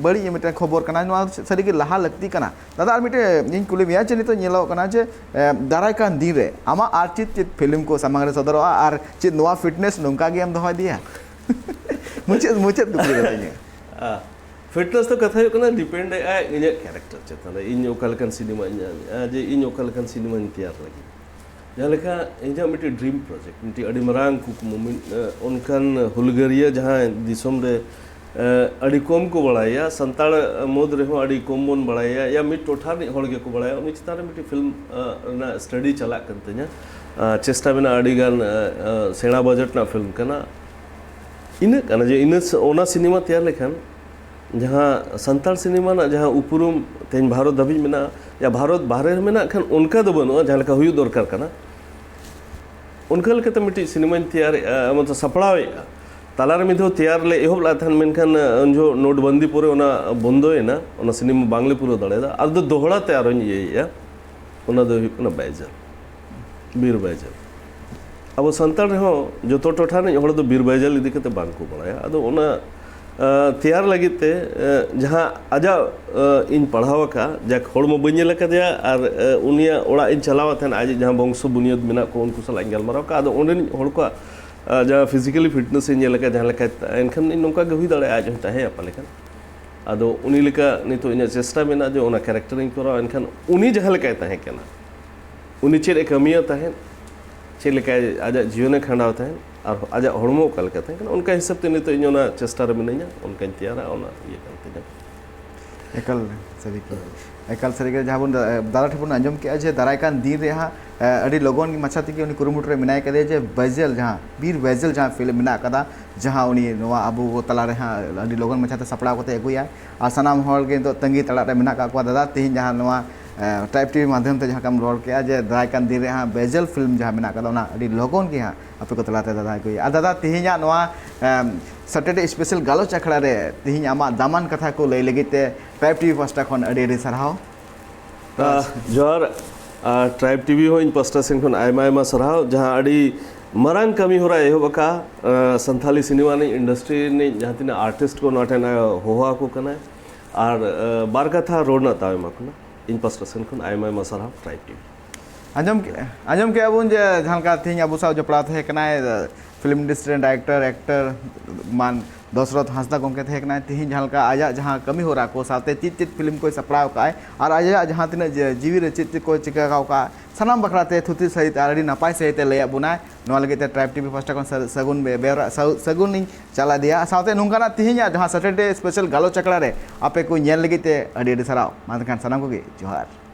[SPEAKER 1] ᱵᱟᱹᱲᱤᱡ ᱢᱤᱫᱴᱮᱱ ᱠᱷᱚᱵᱚᱨ ᱠᱟᱱᱟ ᱱᱚᱣᱟ ᱥᱟᱹᱨᱤᱜᱮ ᱞᱟᱦᱟ ᱞᱟᱹᱠᱛᱤ ᱠᱟᱱᱟ ᱫᱟᱫᱟ ᱟᱨ ᱢᱤᱫᱴᱮᱱ ᱤᱧ ᱠᱩᱞᱤ ᱢᱮᱭᱟ ᱡᱮ ᱱᱤᱛᱚᱜ ᱧᱮᱞᱚᱜ ᱠᱟᱱᱟ ᱡᱮ ᱫᱟᱨᱟᱭ ᱠᱟᱱ ᱫᱤᱱ ᱨᱮ ᱟᱢᱟᱜ ᱟᱨ ᱪᱮᱫ ᱯᱷᱤल्म को सामने रे सदरवा और चेद नोआ फिटनेस नोंका गे हम दोहय दिया मुचेद कुछ बताइए
[SPEAKER 2] फिटनेस तो कथा हुई कना डिपेंड है इन कैरेक्टर चेतन इन ओकालकन सिनेमा जे इन ओकालकन सिनेमा तैयार लगी जहाँ लेका इन मिट्टी ड्रीम प्रोजेक्ट मिट्टी अड़ी मरांग कुकमु उनकन हुलगरिया जहाँ दिसोम रे अड़ी कम को बढ़ाया संताड़ मोद रे हो अड़ी कम बन बढ़ाया या मिट टोठा नि होड़ के को बढ़ाया उनी चितारे मिट्टी फिल्म ना स्टडी चला करते हैं चेष्टा में अड़ी गान सेना बजट ना फिल्म कना इन कना जे इन ओना सिनेमा तैयार लेखन जहाँ संताल सिनेमा ना जहाँ उपरुम तेन भारत धाबी में या भारत बाहर में खान उनका दो बनो जहाँ लेका हुई दरकार कना उनका लेके तो मिट्टी सिनेमा तैयार मतलब सपड़ावे तालार में तो तैयार ले एहब लाथन मेनखान जो नोटबंदी पूरे ओना बंदो है ना ओना सिनेमा बांग्ले पूरा दड़ेदा अब तो दोहड़ा तैयार हो ये या ओना दो हुई बैजल बीर बैजल अब संताल रहो जो तो टोठा नहीं हड़ दो बीर बैजल इदी के बांग को बढ़ाया अब ओना तैयार लगी ते जहाँ आजा इन पढ़ाव का जा हड़मो बी दिया और उनिया ओड़ा इन चलावा थे आज जहाँ वंशो बुनियाद में को उनको सला गलमाराव का हड़ को जहाँ फिजिकली फिटनेस इनका जहाँ एनखान नौका हुई दाड़े आज तहे पालेखान अब उनी लेका नितो इन चेष्टा में जो ओना कैरेक्टर इन करा एनखान उनी जहाँ लेका तहे केना उनी चेद कमिया तहे चेद लेका आज जीवन खांडाव तहे और आज हड़मो का तहे उनका हिसाब से नितो इन चेष्टा रे मिनाइया उनका तैयार ये करते
[SPEAKER 1] एकाल सारी जहाँ बन दादा ठेबन आंजम के जे दारायकान दिन रे हाँ अड़ी लगन मछा तक उनी कुरुमुट रे मिनाय कदे जे बैजल जहाँ बीर बैजल जहाँ फिल्म मिना कदा जहाँ उनी नोआ अबु तला रे हाँ अड़ी लगन मछा ते सपड़ा कोते अगुया आ सनाम हॉल के तो तंगी तला रे मिना का दादा तेहिं जहाँ नोआ टाइप टीवी माध्यम से जहाँ कम रोड के जे दारायकान दिन रे हाँ बैजल फिल्म जहाँ मिना कदा ओना अड़ी लगन के हाँ आपे को तलाते दादा अगुया आ दादा तेहिं नोआ सैटरडे स्पेशल गालोच अखड़ा रे तेहिं आमा दामान कथा को लई लगिते टाइप टीवी पास्टा खन अड़ी अड़ी सरहाव
[SPEAKER 2] जोर ट्राइब टीवी हो इन पास्टा सेन खन आयमा सरहाव जहाँ अड़ी मरांग कमी हो रहा है बका संथाली सिनेमा ने इंडस्ट्री ने जहाँ तीन आर्टिस्ट को नाटे ना होहा को कना और बार का था रोड ना तावे मकना इन पास्टा सेन खन आयमा सरहाव ट्राइब टीवी
[SPEAKER 1] आंजम के अबुन जे जहाँ का थी अबू साव जपड़ा थे कना फिल्म इंडस्ट्री डायरेक्टर एक्टर मान दशरथ हांसदा गोंके थे कना तेहिं जहाँ का आजा जहाँ कमी हो रहा को साथे चित फिल्म को सपड़ाव का और आजा जहाँ तीन जीवी रे चित को चिका का सानाम बखराते थुथि सहित आड़ी नपाय सहित लय बुनाय नोआ लगे ट्राइब टीवी फर्स्ट को सगुन बेरा सगुन चला दिया साथे नुंकाना तेहिं जहाँ सैटरडे स्पेशल गालो चकड़ा रे आपे को नेल लगे अड़ी अड़ी सराव मा खान सानाम को जोहार।